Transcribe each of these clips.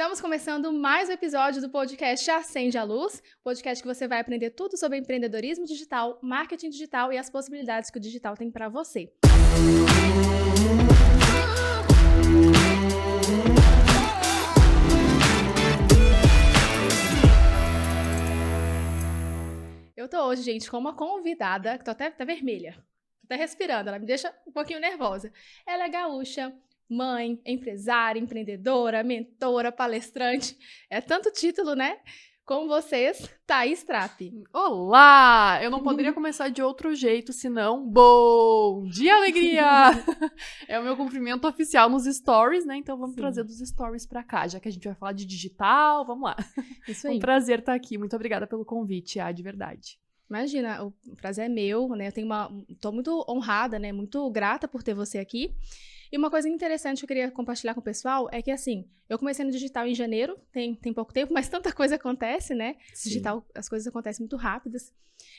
Estamos começando mais um episódio do podcast Acende a Luz, podcast que você vai aprender tudo sobre empreendedorismo digital, marketing digital e as possibilidades que o digital tem para você. Eu tô hoje, gente, com uma convidada, que tô até vermelha, tô até respirando, ela me deixa um pouquinho nervosa. Ela é gaúcha, mãe, empresária, empreendedora, mentora, palestrante, é tanto título, né? Com vocês, Thaís Trapp. Olá! Eu não poderia começar de outro jeito, senão bom dia, alegria! É o meu cumprimento oficial nos stories, né? Então vamos trazer dos stories pra cá, já que a gente vai falar de digital, vamos lá. Isso aí. Um prazer estar aqui, muito obrigada pelo convite, de verdade. Imagina, o prazer é meu, né? Tô muito honrada, né? Muito grata por ter você aqui. E uma coisa interessante que eu queria compartilhar com o pessoal é que, assim, eu comecei no digital em janeiro, tem pouco tempo, mas tanta coisa acontece, né? Sim. Digital, as coisas acontecem muito rápidas.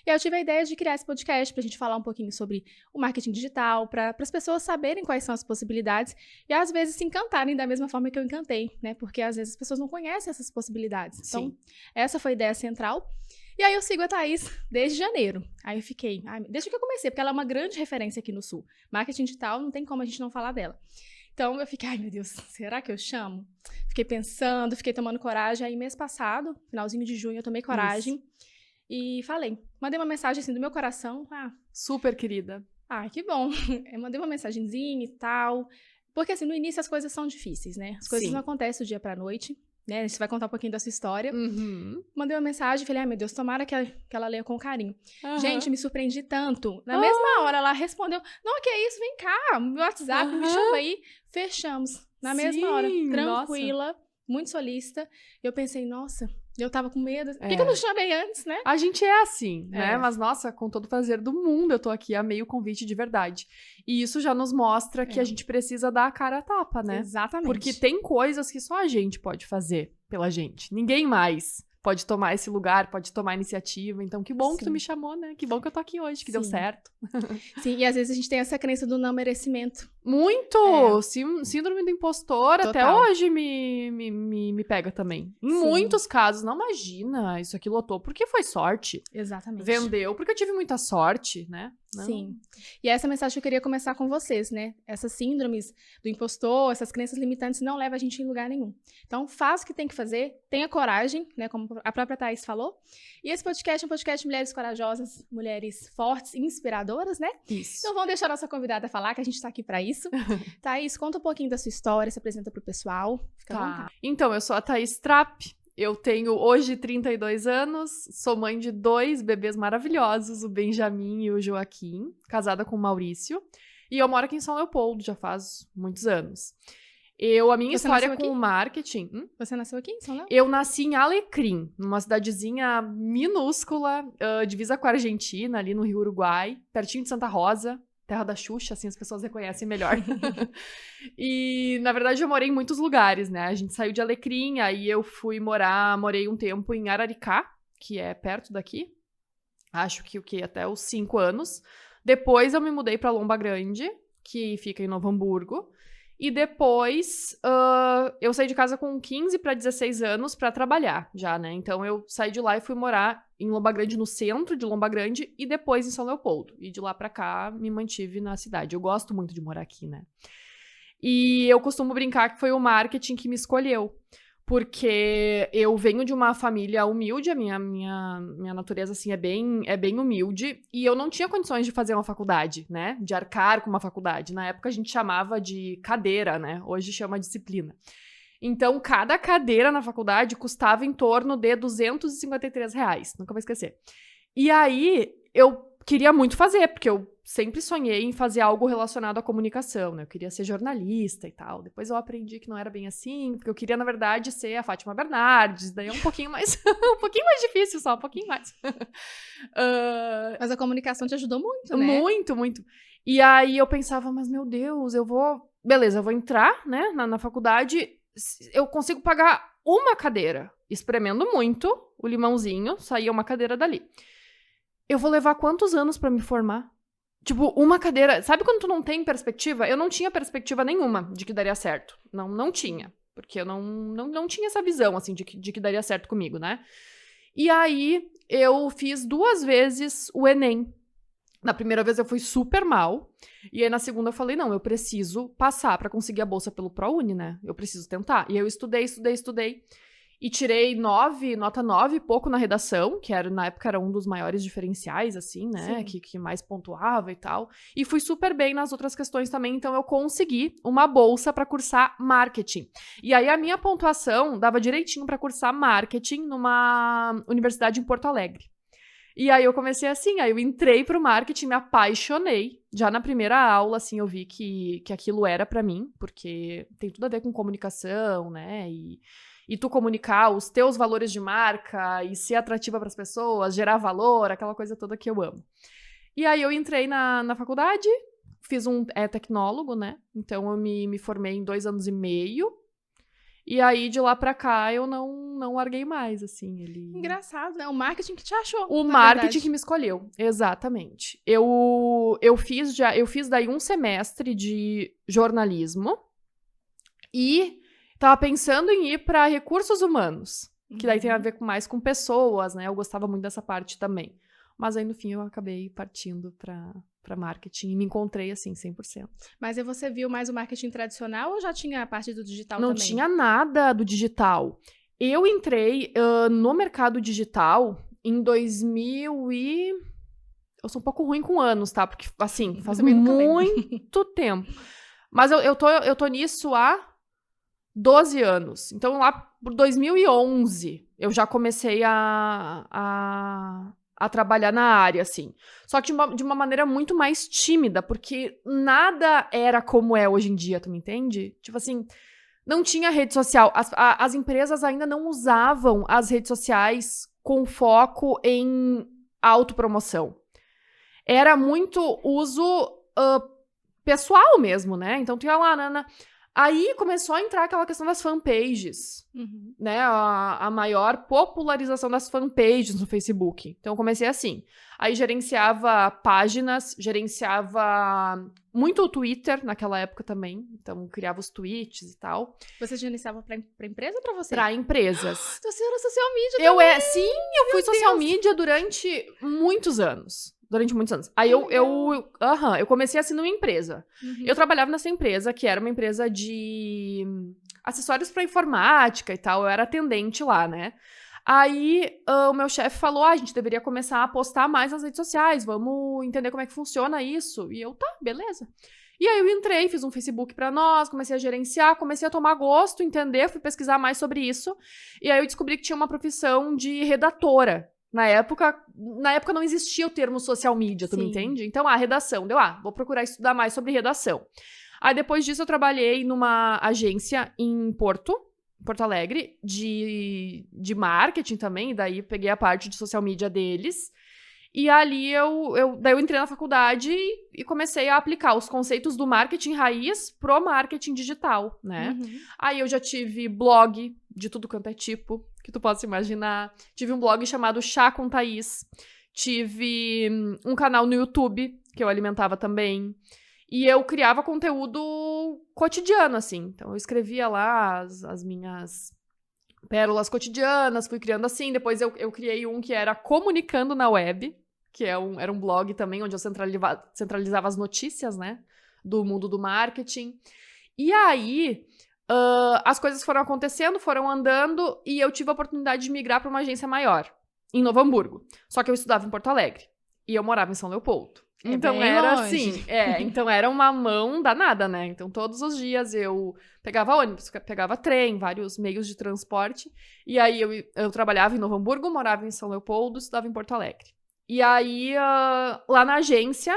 E aí eu tive a ideia de criar esse podcast pra gente falar um pouquinho sobre o marketing digital, para as pessoas saberem quais são as possibilidades e, às vezes, se encantarem da mesma forma que eu encantei, né? Porque, às vezes, as pessoas não conhecem essas possibilidades. Então, Sim. essa foi a ideia central. E aí eu sigo a Thaís desde janeiro. Aí eu fiquei, desde que eu comecei, porque ela é uma grande referência aqui no Sul. Marketing digital, não tem como a gente não falar dela. Então eu fiquei, meu Deus, será que eu chamo? Fiquei pensando, fiquei tomando coragem. Aí mês passado, finalzinho de junho, eu tomei coragem e falei. Mandei uma mensagem assim do meu coração. Super querida. Que bom. Eu mandei uma mensagenzinha e tal. Porque assim, no início as coisas são difíceis, né? As coisas não acontecem do dia pra noite. Né? Você vai contar um pouquinho da sua história. Mandei uma mensagem e falei, meu Deus, tomara que ela leia com carinho. Gente, me surpreendi tanto. Na mesma hora, ela respondeu, não, que é isso, vem cá, meu WhatsApp, me chama aí. Fechamos. Na mesma hora, tranquila, muito solícita. Eu pensei, nossa, eu tava com medo. Por que eu não chamei antes, né? A gente é assim, né? Mas, nossa, com todo o prazer do mundo, eu tô aqui, amei o convite de verdade. E isso já nos mostra que a gente precisa dar a cara a tapa, né? Exatamente. Porque tem coisas que só a gente pode fazer pela gente. Ninguém mais pode tomar esse lugar, pode tomar a iniciativa. Então, que bom que tu me chamou, né? Que bom que eu tô aqui hoje, que deu certo. Sim, e às vezes a gente tem essa crença do não merecimento. Muito! Síndrome do impostor Total. até hoje me pega também. Em muitos casos, não imagina, isso aqui lotou porque foi sorte. Exatamente. Vendeu porque eu tive muita sorte, né? Não. Sim. E essa mensagem que eu queria começar com vocês, né? Essas síndromes do impostor, essas crenças limitantes não levam a gente em lugar nenhum. Então, faça o que tem que fazer, tenha coragem, né? Como a própria Thaís falou. E esse podcast é um podcast de mulheres corajosas, mulheres fortes, inspiradoras, né? Isso. Então, vamos deixar a nossa convidada falar, que a gente tá aqui pra isso. Thaís, conta um pouquinho da sua história, se apresenta pro pessoal. Fica à vontade. Então, eu sou a Thaís Trapp. Eu tenho hoje 32 anos, sou mãe de 2 bebês maravilhosos, o Benjamin e o Joaquim, casada com o Maurício. E eu moro aqui em São Leopoldo, já faz muitos anos. A minha história com o marketing... Você nasceu aqui em São Leopoldo? Eu nasci em Alecrim, numa cidadezinha minúscula, divisa com a Argentina, ali no Rio Uruguai, pertinho de Santa Rosa. Terra da Xuxa, assim as pessoas reconhecem melhor. E, na verdade, eu morei em muitos lugares, né? A gente saiu de Alecrim, aí eu morei um tempo em Araricá, que é perto daqui. Acho que até os 5 anos. Depois eu me mudei pra Lomba Grande, que fica em Novo Hamburgo. E depois eu saí de casa com 15 para 16 anos para trabalhar já, né? Então eu saí de lá e fui morar em Lomba Grande, no centro de Lomba Grande, e depois em São Leopoldo. E de lá pra cá me mantive na cidade. Eu gosto muito de morar aqui, né? E eu costumo brincar que foi o marketing que me escolheu. Porque eu venho de uma família humilde, a minha natureza, assim, é bem humilde, e eu não tinha condições de fazer uma faculdade, né? De arcar com uma faculdade. Na época a gente chamava de cadeira, né? Hoje chama disciplina. Então, cada cadeira na faculdade custava em torno de R$253. Nunca vou esquecer. E aí, eu queria muito fazer, porque eu sempre sonhei em fazer algo relacionado à comunicação, né? Eu queria ser jornalista e tal. Depois eu aprendi que não era bem assim, porque eu queria, na verdade, ser a Fátima Bernardes. Daí é um pouquinho mais... um pouquinho mais difícil só, um pouquinho mais. Mas a comunicação te ajudou muito, né? Muito, muito. E aí eu pensava, mas meu Deus, Beleza, eu vou entrar, né, na faculdade, eu consigo pagar uma cadeira. Espremendo muito o limãozinho, saía uma cadeira dali. Eu vou levar quantos anos pra me formar? Tipo, uma cadeira... Sabe quando tu não tem perspectiva? Eu não tinha perspectiva nenhuma de que daria certo. Não tinha. Porque eu não tinha essa visão, assim, de que daria certo comigo, né? E aí, eu fiz 2 vezes o Enem. Na primeira vez eu fui super mal. E aí na segunda eu falei, não, eu preciso passar pra conseguir a bolsa pelo ProUni, né? Eu preciso tentar. E aí eu estudei. E tirei nota 9 e pouco na redação, que na época era um dos maiores diferenciais, assim, né? Que mais pontuava e tal. E fui super bem nas outras questões também, então eu consegui uma bolsa pra cursar marketing. E aí a minha pontuação dava direitinho pra cursar marketing numa universidade em Porto Alegre. E aí eu comecei assim, aí eu entrei pro marketing, me apaixonei. Já na primeira aula, assim, eu vi que aquilo era pra mim, porque tem tudo a ver com comunicação, né? E tu comunicar os teus valores de marca e ser atrativa pras pessoas, gerar valor, aquela coisa toda que eu amo. E aí eu entrei na faculdade, fiz um tecnólogo, né? Então eu me formei em 2 anos e meio. E aí, de lá pra cá, eu não larguei mais, assim, Engraçado, né? O marketing que te achou, o marketing que me escolheu, exatamente. Eu fiz daí um semestre de jornalismo e tava pensando em ir pra recursos humanos, que daí tem a ver mais com pessoas, né? Eu gostava muito dessa parte também. Mas aí, no fim, eu acabei partindo pra marketing e me encontrei, assim, 100%. Mas aí você viu mais o marketing tradicional ou já tinha a parte do digital também? Não tinha nada do digital. Eu entrei no mercado digital em 2000 e... Eu sou um pouco ruim com anos, tá? Porque, assim, faz muito tempo. Mas eu tô nisso há 12 anos. Então, lá por 2011, eu já comecei a trabalhar na área, assim. Só que de uma maneira muito mais tímida, porque nada era como é hoje em dia, tu me entende? Tipo assim, não tinha rede social. As empresas ainda não usavam as redes sociais com foco em autopromoção. Era muito uso pessoal mesmo, né? Então, tu ia lá, Aí começou a entrar aquela questão das fanpages, né? A maior popularização das fanpages no Facebook. Então, eu comecei assim. Aí, gerenciava páginas, gerenciava muito o Twitter naquela época também. Então, criava os tweets e tal. Você gerenciava pra empresa ou pra você? Pra empresas. Você era social media também. Sim, eu fui social media durante muitos anos. Aí eu comecei assim numa empresa. Eu trabalhava nessa empresa, que era uma empresa de acessórios pra informática e tal. Eu era atendente lá, né? Aí o meu chefe falou, a gente deveria começar a postar mais nas redes sociais. Vamos entender como é que funciona isso. E eu, tá, beleza. E aí eu entrei, fiz um Facebook pra nós, comecei a gerenciar, comecei a tomar gosto, entender, fui pesquisar mais sobre isso. E aí eu descobri que tinha uma profissão de redatora. Na época não existia o termo social media, tu me entende? Então, redação. Vou procurar estudar mais sobre redação. Aí, depois disso, eu trabalhei numa agência em Porto Alegre, de marketing também, e daí peguei a parte de social media deles. E ali, daí eu entrei na faculdade e comecei a aplicar os conceitos do marketing raiz pro marketing digital, né? Aí, eu já tive blog de tudo quanto é tipo, que tu possa imaginar. Tive um blog chamado Chá com Thaís. Tive um canal no YouTube, que eu alimentava também. E eu criava conteúdo cotidiano, assim. Então, eu escrevia lá as minhas pérolas cotidianas, fui criando assim. Depois, eu criei um que era Comunicando na Web, que era um blog também, onde eu centralizava as notícias, né? Do mundo do marketing. E aí... as coisas foram acontecendo, foram andando, e eu tive a oportunidade de migrar para uma agência maior, em Novo Hamburgo. Só que eu estudava em Porto Alegre. E eu morava em São Leopoldo. Então era assim, então era uma mão danada, né? Então todos os dias eu pegava ônibus, pegava trem, vários meios de transporte. E aí eu trabalhava em Novo Hamburgo, morava em São Leopoldo, estudava em Porto Alegre. E aí, lá na agência...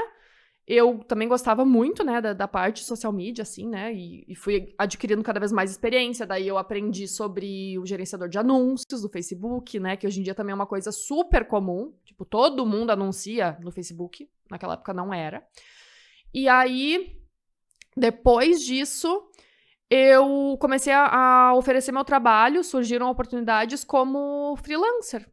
Eu também gostava muito, né, da parte social media, assim, né, e fui adquirindo cada vez mais experiência. Daí eu aprendi sobre o gerenciador de anúncios do Facebook, né, que hoje em dia também é uma coisa super comum. Tipo, todo mundo anuncia no Facebook. Naquela época não era. E aí, depois disso, eu comecei a oferecer meu trabalho. Surgiram oportunidades como freelancer.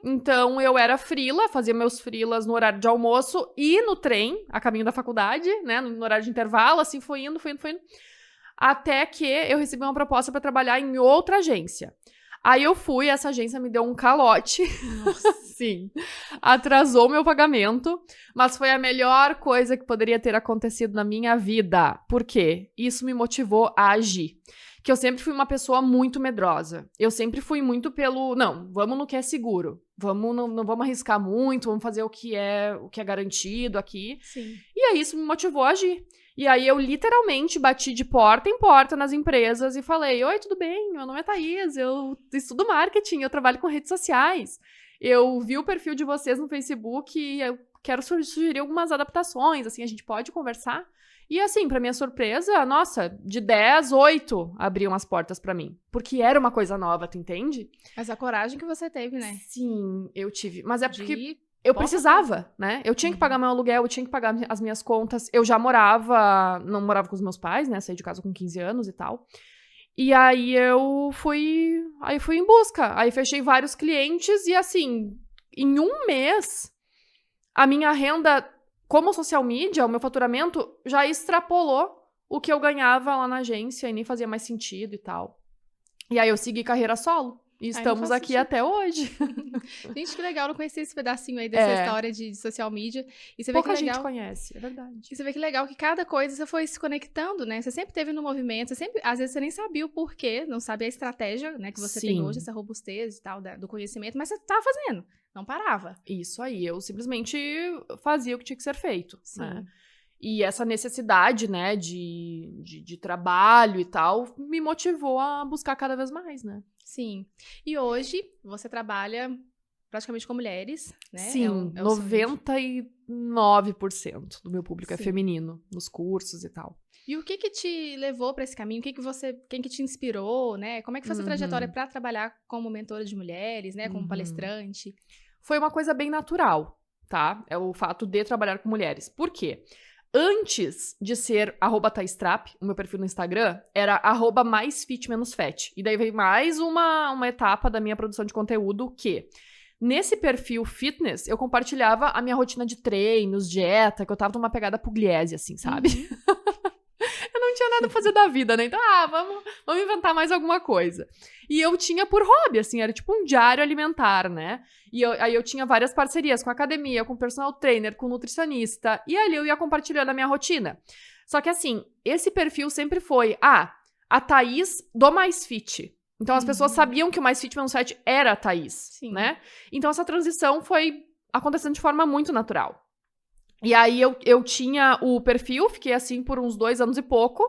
Então, eu era freela, fazia meus freelas no horário de almoço e no trem, a caminho da faculdade, né, no horário de intervalo, assim, foi indo. até que eu recebi uma proposta para trabalhar em outra agência. Aí eu fui, essa agência me deu um calote. Nossa. Sim. Atrasou meu pagamento, mas foi a melhor coisa que poderia ter acontecido na minha vida. Por quê? Isso me motivou a agir. Que eu sempre fui uma pessoa muito medrosa. Eu sempre fui muito pelo, não, vamos no que é seguro. Não vamos arriscar muito, vamos fazer o que é garantido aqui. Sim. E aí isso me motivou a agir. E aí eu literalmente bati de porta em porta nas empresas e falei, oi, tudo bem? Meu nome é Thaís, eu estudo marketing, eu trabalho com redes sociais. Eu vi o perfil de vocês no Facebook e eu quero sugerir algumas adaptações, assim, a gente pode conversar? E assim, pra minha surpresa, nossa, de 10, 8 abriam as portas pra mim. Porque era uma coisa nova, tu entende? Mas a coragem que você teve, né? Sim, eu tive. Mas é porque eu Posso precisava, né? Eu tinha que pagar meu aluguel, eu tinha que pagar as minhas contas. Eu já não morava com os meus pais, né? Saí de casa com 15 anos e tal. E aí eu fui em busca. Aí fechei vários clientes e assim, em um mês, a minha renda como social media, o meu faturamento já extrapolou o que eu ganhava lá na agência e nem fazia mais sentido e tal. E aí eu segui carreira solo. E estamos aqui até hoje. Gente, que legal, não conhecia esse pedacinho aí dessa história de social media. E você vê Pouca que legal, gente conhece, é verdade. E você vê que legal que cada coisa você foi se conectando, né? Você sempre teve no movimento, você sempre, às vezes você nem sabia o porquê, não sabia a estratégia, né, que você tem hoje, essa robustez e tal, do conhecimento, mas você tava fazendo, não parava. Isso aí, eu simplesmente fazia o que tinha que ser feito, Sim. né? E essa necessidade, né, de trabalho e tal, me motivou a buscar cada vez mais, né? Sim. E hoje, você trabalha praticamente com mulheres, né? Sim, 99% do meu público é feminino, nos cursos e tal. E o que te levou para esse caminho? Quem que te inspirou, né? Como é que foi essa trajetória para trabalhar como mentora de mulheres, né? Como palestrante? Foi uma coisa bem natural, tá? É o fato de trabalhar com mulheres. Por quê? Antes de ser @ThaisTrap, o meu perfil no Instagram, era @maisfit-fat. E daí veio mais uma etapa da minha produção de conteúdo que, nesse perfil fitness, eu compartilhava a minha rotina de treinos, dieta, que eu tava numa pegada pugliese, assim, sabe? Eu não tinha nada pra fazer da vida, né? Então, vamos inventar mais alguma coisa. E eu tinha por hobby, assim, era tipo um diário alimentar, né? E aí eu tinha várias parcerias com academia, com personal trainer, com nutricionista. E ali eu ia compartilhando a minha rotina. Só que assim, esse perfil sempre foi, a Thaís do Mais Fit. Então as pessoas sabiam que o Mais Fit menos Fat era a Thaís, né? Então essa transição foi acontecendo de forma muito natural. E aí eu tinha o perfil, fiquei assim por uns 2 anos e pouco,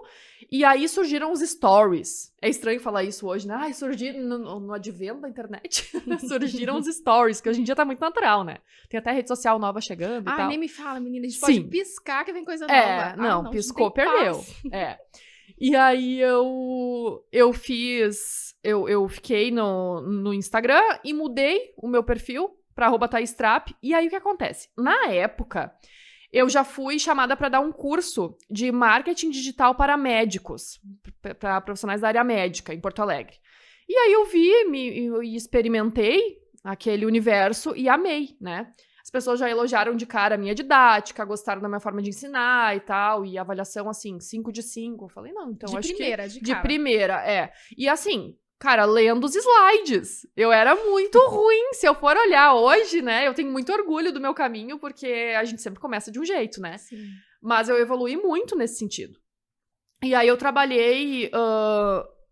e aí surgiram os stories. É estranho falar isso hoje, né? Surgiram no advento da internet, surgiram os stories, que hoje em dia tá muito natural, né? Tem até rede social nova chegando e tal. Nem me fala, menina, a gente pode piscar que vem coisa nova. Não, piscou, perdeu. E aí eu fiquei no Instagram e mudei o meu perfil pra @ThaisTrap. E aí o que acontece? Na época, eu já fui chamada para dar um curso de marketing digital para médicos, para profissionais da área médica, em Porto Alegre. E aí eu vi e experimentei aquele universo e amei, né? As pessoas já elogiaram de cara a minha didática, gostaram da minha forma de ensinar e tal, e avaliação, assim, 5 de 5. Eu falei, não, então acho que... De primeira, E assim... Cara, lendo os slides. Eu era muito ruim. Se eu for olhar hoje, né? Eu tenho muito orgulho do meu caminho, porque a gente sempre começa de um jeito, né? Sim. Mas eu evoluí muito nesse sentido. E aí eu trabalhei...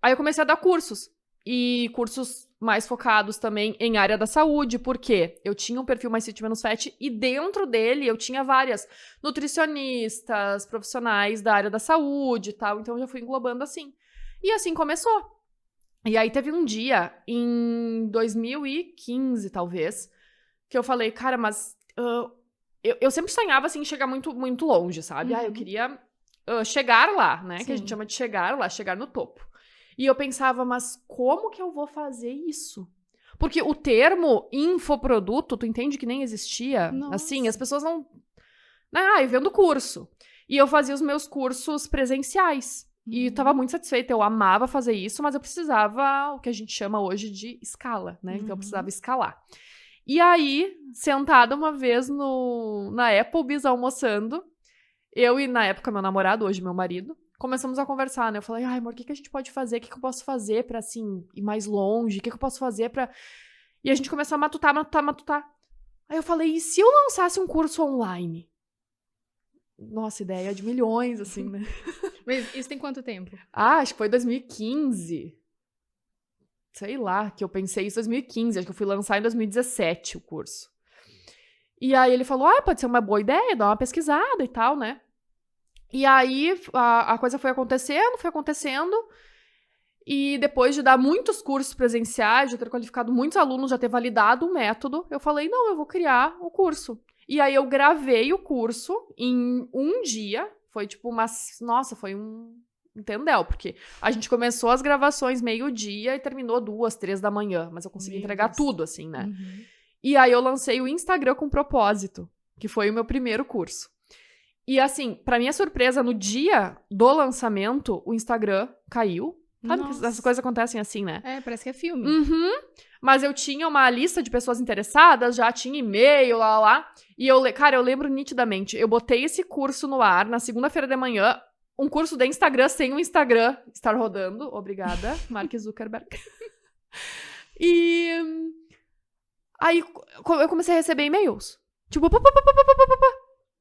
Aí eu comecei a dar cursos. E cursos mais focados também em área da saúde, porque eu tinha um perfil mais fit menos fat e dentro dele eu tinha várias nutricionistas, profissionais da área da saúde e tal. Então eu já fui englobando assim. E assim começou. E aí teve um dia, em 2015, talvez, que eu falei, cara, mas eu sempre sonhava, assim, chegar muito, muito longe, sabe? Eu queria chegar lá, né? Sim. Que a gente chama de chegar lá, chegar no topo. E eu pensava, mas como que eu vou fazer isso? Porque o termo infoproduto, tu entende que nem existia? Nossa. Assim, as pessoas não... eu vendo curso. E eu fazia os meus cursos presenciais. E eu tava muito satisfeita, eu amava fazer isso, mas eu precisava, o que a gente chama hoje de escala, né? Então eu precisava escalar. E aí, sentada uma vez na Applebee's almoçando, eu e na época meu namorado, hoje meu marido, começamos a conversar, né? Eu falei, ai, amor, o que a gente pode fazer? O que eu posso fazer pra, assim, ir mais longe? O que eu posso fazer pra... E a gente começou a matutar. Aí eu falei, e se eu lançasse um curso online? Nossa, ideia de milhões, assim, né? Mas isso tem quanto tempo? Acho que foi 2015. Sei lá, que eu pensei isso em 2015. Acho que eu fui lançar em 2017 o curso. E aí ele falou, pode ser uma boa ideia, dar uma pesquisada e tal, né? E aí a coisa foi acontecendo. E depois de dar muitos cursos presenciais, de ter qualificado muitos alunos, já ter validado o método, eu falei, não, eu vou criar o curso. E aí eu gravei o curso em um dia. Foi tipo Nossa, foi um entendeu? Porque a gente começou as gravações meio-dia e terminou 2, 3 da manhã. Mas eu consegui entregar tudo, assim, né? Uhum. E aí eu lancei o Instagram com propósito, que foi o meu primeiro curso. E assim, pra minha surpresa, no dia do lançamento, o Instagram caiu. Sabe que essas coisas acontecem assim, né? Parece que é filme. Uhum. Mas eu tinha uma lista de pessoas interessadas, já tinha e-mail, lá. E cara, eu lembro nitidamente. Eu botei esse curso no ar na segunda-feira de manhã, um curso de Instagram sem o Instagram estar rodando. Obrigada, Mark Zuckerberg. E aí eu comecei a receber e-mails. Tipo,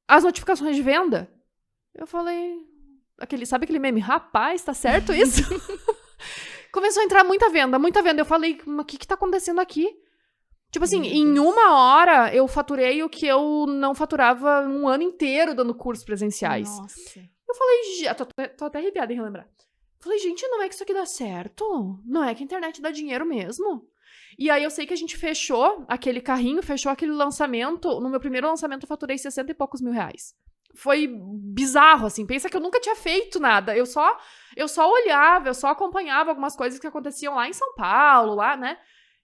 as notificações de venda. Eu falei... Sabe aquele meme? Rapaz, tá certo isso? Começou a entrar muita venda. Eu falei, o que tá acontecendo aqui? Tipo assim, em 1 hora eu faturei o que eu não faturava um ano inteiro dando cursos presenciais. Nossa. Eu falei, tô até arrepiada em relembrar. Falei, gente, não é que isso aqui dá certo? Não é que a internet dá dinheiro mesmo? E aí eu sei que a gente fechou aquele carrinho, fechou aquele lançamento. No meu primeiro lançamento eu faturei 60 e poucos mil reais. Foi bizarro, assim. Pensa que eu nunca tinha feito nada. Eu só olhava, eu só acompanhava algumas coisas que aconteciam lá em São Paulo, lá, né?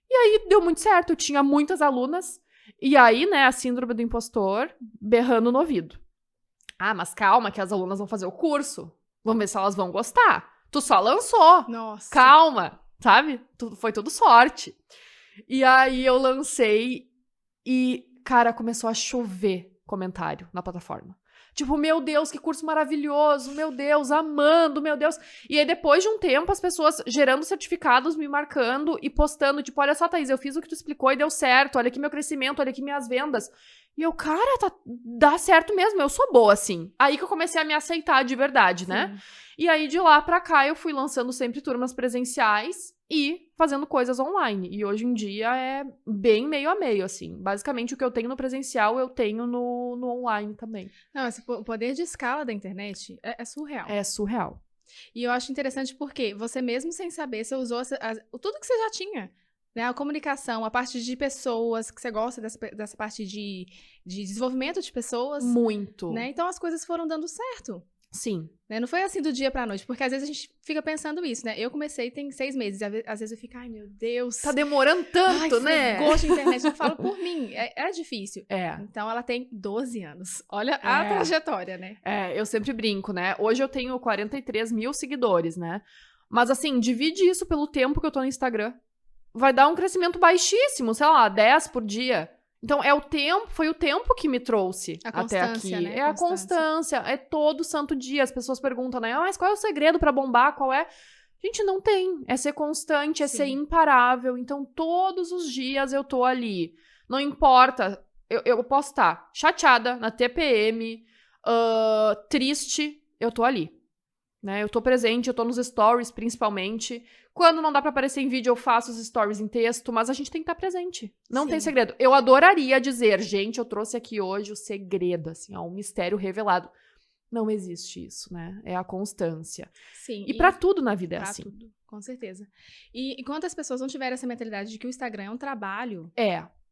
E aí deu muito certo. Eu tinha muitas alunas. E aí, né, a síndrome do impostor berrando no ouvido. Mas calma que as alunas vão fazer o curso. Vamos ver se elas vão gostar. Tu só lançou. Nossa. Calma, sabe? Foi tudo sorte. E aí eu lancei e, cara, começou a chover comentário na plataforma. Tipo, meu Deus, que curso maravilhoso, meu Deus, amando, meu Deus. E aí, depois de um tempo, as pessoas gerando certificados, me marcando e postando, tipo, olha só, Thaís, eu fiz o que tu explicou e deu certo, olha aqui meu crescimento, olha aqui minhas vendas. E eu, cara, dá certo mesmo, eu sou boa, assim. Aí que eu comecei a me aceitar de verdade, né? Sim. E aí, de lá pra cá, eu fui lançando sempre turmas presenciais e fazendo coisas online. E hoje em dia é bem meio a meio, assim. Basicamente, o que eu tenho no presencial, eu tenho no online também. Não, o poder de escala da internet é surreal. É surreal. E eu acho interessante porque você mesmo sem saber, você usou tudo que você já tinha. Né? A comunicação, a parte de pessoas, que você gosta dessa parte de desenvolvimento de pessoas. Muito. Né? Então, as coisas foram dando certo. Sim. Né? Não foi assim do dia pra noite, porque às vezes a gente fica pensando isso, né? Eu comecei tem 6 meses, às vezes eu fico, ai meu Deus. Tá demorando tanto, né? Gosto de internet, eu falo por mim, é difícil. É. Então ela tem 12 anos, olha a trajetória, né? Eu sempre brinco, né? Hoje eu tenho 43 mil seguidores, né? Mas assim, divide isso pelo tempo que eu tô no Instagram. Vai dar um crescimento baixíssimo, sei lá, 10 por dia. Então, foi o tempo que me trouxe até aqui. Né? É a constância, é todo santo dia. As pessoas perguntam, né? Mas qual é o segredo pra bombar? Qual é? Gente, não tem. É ser constante, é ser imparável. Então, todos os dias eu tô ali. Não importa. Eu posso estar chateada, na TPM, triste, eu tô ali. Né? Eu tô presente, eu tô nos stories, principalmente. Quando não dá pra aparecer em vídeo, eu faço os stories em texto, mas a gente tem que estar presente. Não tem segredo. Eu adoraria dizer, gente, eu trouxe aqui hoje o segredo, assim, ó, um mistério revelado. Não existe isso, né? É a constância. Sim. E pra tudo na vida é assim. Pra tudo, com certeza. E enquanto as pessoas não tiverem essa mentalidade de que o Instagram é um trabalho...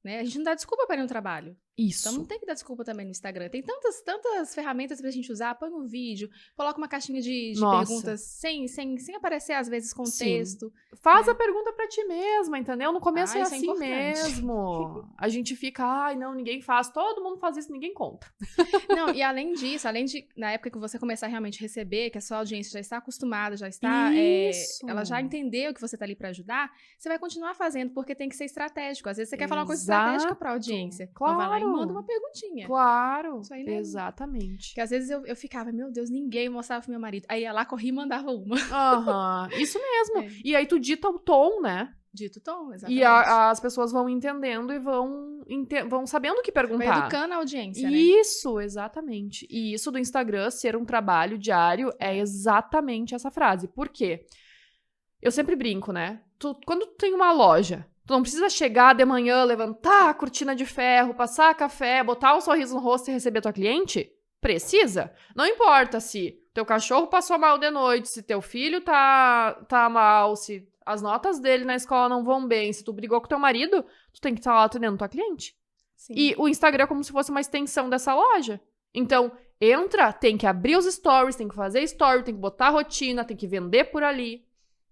Né? A gente não dá desculpa para ir no trabalho. Isso. Então não tem que dar desculpa também no Instagram. Tem tantas ferramentas pra gente usar. Põe um vídeo, coloca uma caixinha de perguntas sem aparecer, às vezes, com texto. Faz a pergunta pra ti mesma, entendeu? No começo é assim importante. mesmo. A gente fica, ai, não, ninguém faz. Todo mundo faz isso, ninguém conta. Não, e além disso, na época que você começar a realmente receber, que a sua audiência já está acostumada, já está... ela já entendeu que você tá ali pra ajudar, você vai continuar fazendo, porque tem que ser estratégico. Às vezes você quer falar uma coisa estratégica pra audiência. Claro. Então vai lá manda uma perguntinha. Claro, Isso aí, né? Exatamente. Porque às vezes eu ficava, meu Deus, ninguém mostrava pro meu marido. Aí ia lá, corria e mandava uma. Isso mesmo. E aí tu dita o tom, né? Dito tom, exatamente. E as pessoas vão entendendo e vão sabendo o que perguntar. Vai educando a audiência, né? Isso, exatamente. E isso do Instagram ser um trabalho diário é exatamente essa frase. Por quê? Eu sempre brinco, né? Quando tu tem uma loja, tu não precisa chegar de manhã, levantar a cortina de ferro, passar café, botar um sorriso no rosto e receber tua cliente? Precisa. Não importa se teu cachorro passou mal de noite, se teu filho tá mal, se as notas dele na escola não vão bem, se tu brigou com teu marido, tu tem que estar lá atendendo tua cliente. Sim. E o Instagram é como se fosse uma extensão dessa loja. Então, entra, tem que abrir os stories, tem que fazer story, tem que botar rotina, tem que vender por ali,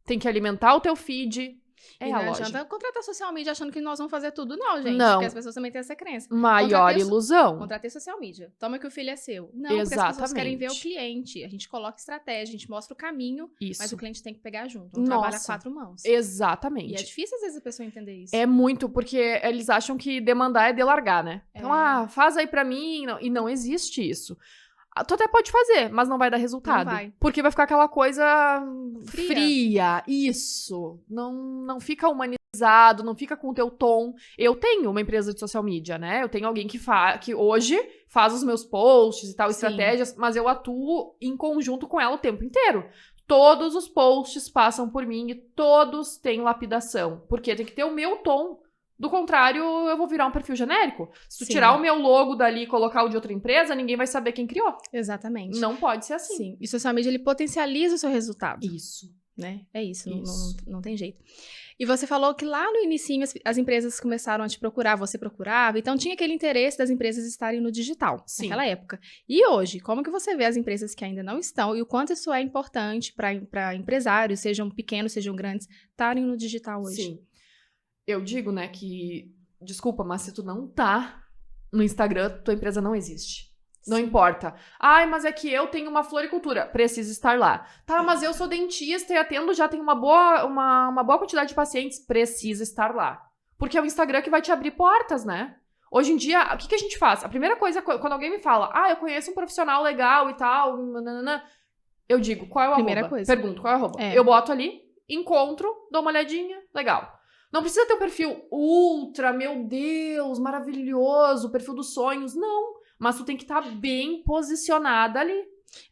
tem que alimentar o teu feed. E não adianta contratar social media achando que nós vamos fazer tudo, não, gente. Não. Porque as pessoas também têm essa crença. Maior ilusão. Contratei social media. Toma que o filho é seu. Não, Exatamente. porque as pessoas querem ver o cliente. A gente coloca estratégia, a gente mostra o caminho, mas o cliente tem que pegar junto. Não trabalha a 4 mãos. Exatamente. E é difícil, às vezes, a pessoa entender isso. É muito, porque eles acham que demandar é delargar, né? Então, faz aí pra mim. E não existe isso. Tu até pode fazer, mas não vai dar resultado. Não vai. Porque vai ficar aquela coisa fria. Isso. Não fica humanizado, não fica com o teu tom. Eu tenho uma empresa de social media, né? Eu tenho alguém que hoje faz os meus posts e tal, estratégias, mas eu atuo em conjunto com ela o tempo inteiro. Todos os posts passam por mim e todos têm lapidação. Porque tem que ter o meu tom. Do contrário, eu vou virar um perfil genérico. Se tu tirar o meu logo dali e colocar o de outra empresa, ninguém vai saber quem criou. Exatamente. Não pode ser assim. Sim. E o social media, ele potencializa o seu resultado. Isso. Né? É isso. Não tem jeito. E você falou que lá no inicinho as empresas começaram a te procurar, você procurava, então tinha aquele interesse das empresas estarem no digital, naquela época. E hoje, como que você vê as empresas que ainda não estão e o quanto isso é importante para empresários, sejam pequenos, sejam grandes, estarem no digital hoje? Sim. Eu digo, né, que, desculpa, mas se tu não tá no Instagram, tua empresa não existe. Não importa. Ai, mas é que eu tenho uma floricultura. Precisa estar lá. Tá, mas eu sou dentista e atendo, já tenho uma boa quantidade de pacientes. Precisa estar lá. Porque é o Instagram que vai te abrir portas, né? Hoje em dia, o que a gente faz? A primeira coisa, quando alguém me fala, eu conheço um profissional legal e tal, eu digo, qual é o Primeira arroba? coisa. Pergunto, qual é o arroba? Eu boto ali, encontro, dou uma olhadinha, legal. Não precisa ter um perfil ultra, meu Deus, maravilhoso, perfil dos sonhos, não. Mas tu tem que estar bem posicionada ali.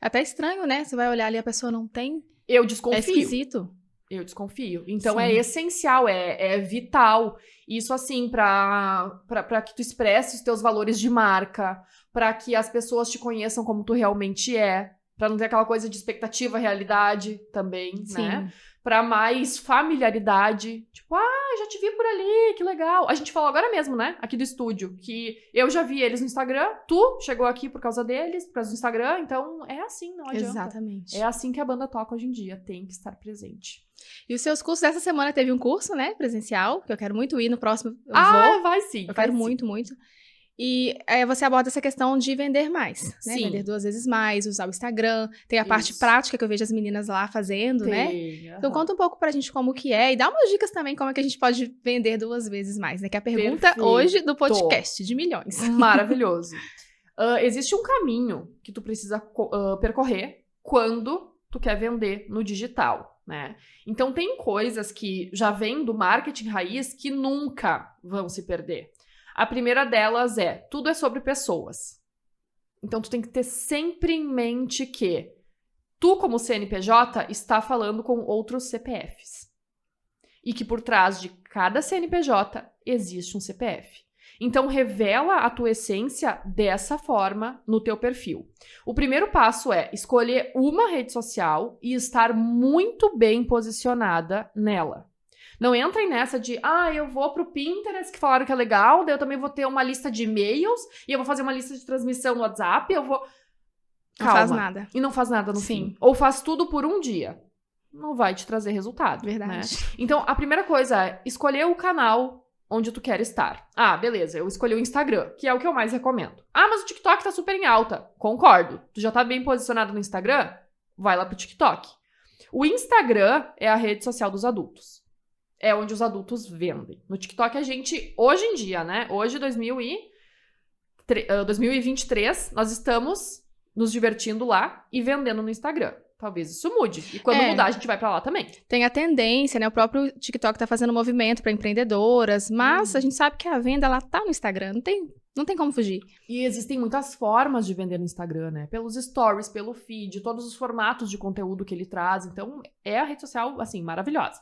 É até estranho, né? Você vai olhar ali e a pessoa não tem. Eu desconfio. É esquisito. Eu desconfio. Então é essencial, é vital. Isso assim, pra que tu expresse os teus valores de marca, pra que as pessoas te conheçam como tu realmente é, pra não ter aquela coisa de expectativa, realidade também, né? Pra mais familiaridade. Tipo, já te vi por ali, que legal. A gente falou agora mesmo, né? Aqui do estúdio, que eu já vi eles no Instagram, tu chegou aqui por causa deles, por causa do Instagram, então é assim, não adianta. Exatamente. É assim que a banda toca hoje em dia, tem que estar presente. E os seus cursos, essa semana teve um curso, né, presencial, que eu quero muito ir, no próximo eu vou. Vai sim. Eu quero muito, muito. E você aborda essa questão de vender mais, né? Sim. Vender 2 vezes mais, usar o Instagram. Tem a parte prática que eu vejo as meninas lá fazendo, né? Então conta um pouco pra gente como que é. E dá umas dicas também como é que a gente pode vender 2 vezes mais, né? Que é a pergunta hoje do podcast de milhões. Maravilhoso. Existe um caminho que tu precisa percorrer quando tu quer vender no digital, né? Então tem coisas que já vêm do marketing raiz que nunca vão se perder. A primeira delas tudo é sobre pessoas. Então, tu tem que ter sempre em mente que tu, como CNPJ, está falando com outros CPFs. E que por trás de cada CNPJ existe um CPF. Então, revela a tua essência dessa forma no teu perfil. O primeiro passo é escolher uma rede social e estar muito bem posicionada nela. Não entrem nessa de, eu vou pro Pinterest, que falaram que é legal, daí eu também vou ter uma lista de e-mails, e eu vou fazer uma lista de transmissão no WhatsApp, eu vou... Calma. Não faz nada. E não faz nada no fim. Ou faz tudo por um dia. Não vai te trazer resultado. Verdade. Né? Então, a primeira coisa é escolher o canal onde tu quer estar. Beleza, eu escolhi o Instagram, que é o que eu mais recomendo. Mas o TikTok tá super em alta. Concordo. Tu já tá bem posicionado no Instagram? Vai lá pro TikTok. O Instagram é a rede social dos adultos. É onde os adultos vendem. No TikTok a gente, hoje em dia, né? Hoje, 2000 e... 2023, nós estamos nos divertindo lá e vendendo no Instagram. Talvez isso mude. E quando mudar, a gente vai pra lá também. Tem a tendência, né? O próprio TikTok tá fazendo movimento pra empreendedoras, mas a gente sabe que a venda, ela tá no Instagram. Não tem como fugir. E existem muitas formas de vender no Instagram, né? Pelos stories, pelo feed, todos os formatos de conteúdo que ele traz. Então, é a rede social, assim, maravilhosa.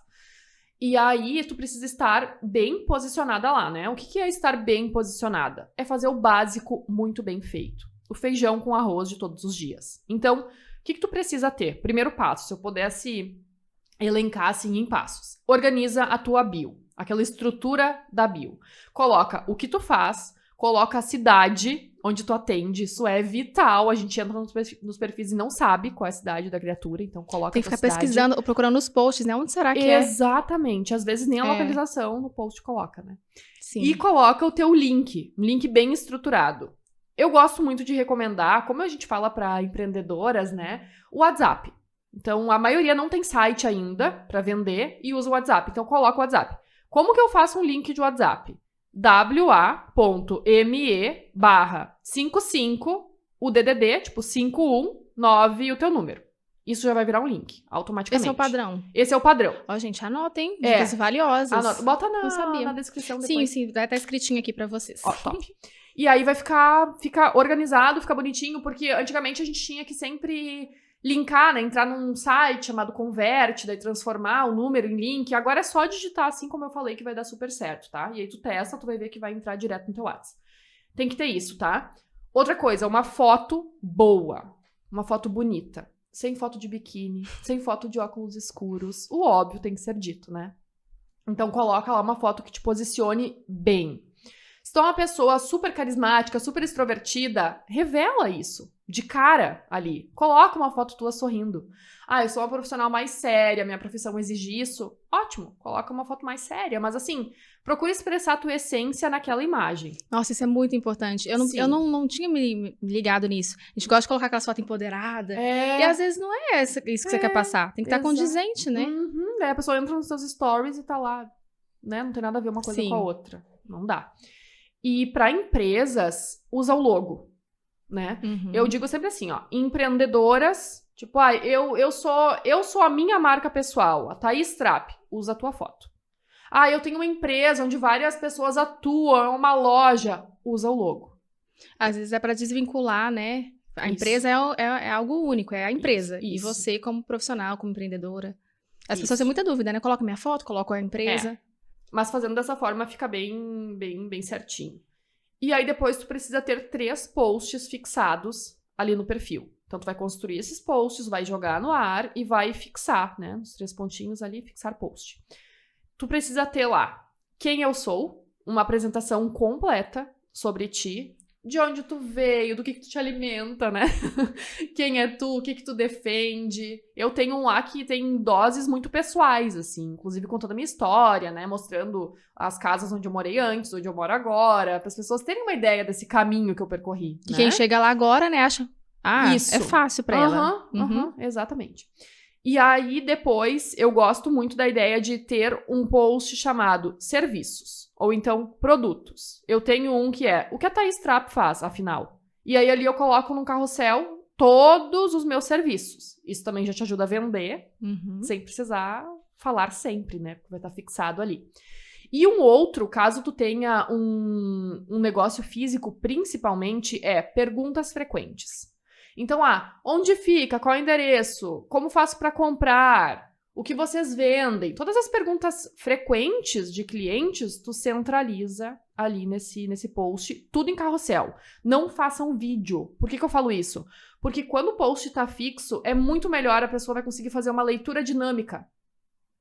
E aí, tu precisa estar bem posicionada lá, né? O que é estar bem posicionada? É fazer o básico muito bem feito. O feijão com arroz de todos os dias. Então, o que tu precisa ter? Primeiro passo, se eu pudesse elencar assim em passos. Organiza a tua bio, aquela estrutura da bio. Coloca o que tu faz, coloca a cidade onde tu atende, isso é vital. A gente entra nos perfis e não sabe qual é a cidade da criatura, então coloca Tem que ficar pesquisando, ou procurando nos posts, né? Onde será que é? Exatamente. Às vezes nem a localização no post coloca, né? Sim. E coloca o teu link, um link bem estruturado. Eu gosto muito de recomendar, como a gente fala para empreendedoras, né? O WhatsApp. Então, a maioria não tem site ainda para vender e usa o WhatsApp. Então, coloca o WhatsApp. Como que eu faço um link de WhatsApp? wa.me/55, o DDD, tipo 519 e o teu número. Isso já vai virar um link, automaticamente. Esse é o padrão. Esse é o padrão. Ó, gente, anota, hein? Dicas valiosas. Anota. Bota Não sabia. na descrição depois. Sim, vai estar escritinho aqui pra vocês. Ó, top. E aí vai ficar organizado, ficar bonitinho, porque antigamente a gente tinha que sempre linkar, né? Entrar num site chamado Convert, daí transformar o número em link. Agora é só digitar, assim como eu falei, que vai dar super certo, tá? E aí tu testa, tu vai ver que vai entrar direto no teu WhatsApp. Tem que ter isso, tá? Outra coisa, uma foto boa. Uma foto bonita. Sem foto de biquíni, sem foto de óculos escuros. O óbvio tem que ser dito, né? Então coloca lá uma foto que te posicione bem. Se tu é uma pessoa super carismática, super extrovertida, revela isso de cara ali. Coloca uma foto tua sorrindo. Ah, eu sou uma profissional mais séria, minha profissão exige isso. Ótimo, coloca uma foto mais séria. Mas assim, procura expressar a tua essência naquela imagem. Nossa, isso é muito importante. Eu não tinha me ligado nisso. A gente gosta de colocar aquela foto empoderada. E às vezes não é isso que você quer passar. Tem que estar condizente, né? Daí a pessoa entra nos seus stories e tá lá, né? Não tem nada a ver uma coisa com a outra. Não dá. E para empresas, usa o logo, né? Eu digo sempre assim, ó, empreendedoras, tipo, eu sou a minha marca pessoal, a Thaís Trapp, usa a tua foto. Ah, eu tenho uma empresa onde várias pessoas atuam, é uma loja, usa o logo. Às vezes é para desvincular, né? A empresa é algo único, é a empresa. Isso. E você como profissional, como empreendedora. As pessoas têm muita dúvida, né? Coloca minha foto, coloca a empresa. Mas fazendo dessa forma fica bem certinho. E aí depois tu precisa ter 3 posts fixados ali no perfil. Então tu vai construir esses posts, vai jogar no ar e vai fixar, né? Os 3 pontinhos ali, fixar post. Tu precisa ter lá quem eu sou, uma apresentação completa sobre ti, de onde tu veio, do que tu te alimenta, né? Quem é tu, o que tu defende. Eu tenho um lá que tem doses muito pessoais, assim, inclusive contando a minha história, né? Mostrando as casas onde eu morei antes, onde eu moro agora, para as pessoas terem uma ideia desse caminho que eu percorri. Que quem chega lá agora, né, acha, isso é fácil pra ela. Exatamente. E aí, depois, eu gosto muito da ideia de ter um post chamado serviços, ou então produtos. Eu tenho um que é o que a Thaís Trapp faz, afinal. E aí, ali eu coloco num carrossel todos os meus serviços. Isso também já te ajuda a vender, sem precisar falar sempre, né? Porque vai estar fixado ali. E um outro, caso tu tenha um negócio físico, principalmente, é perguntas frequentes. Então, onde fica? Qual é o endereço? Como faço para comprar? O que vocês vendem? Todas as perguntas frequentes de clientes, tu centraliza ali nesse post, tudo em carrossel. Não faça um vídeo. Por que eu falo isso? Porque quando o post tá fixo, é muito melhor, a pessoa vai conseguir fazer uma leitura dinâmica.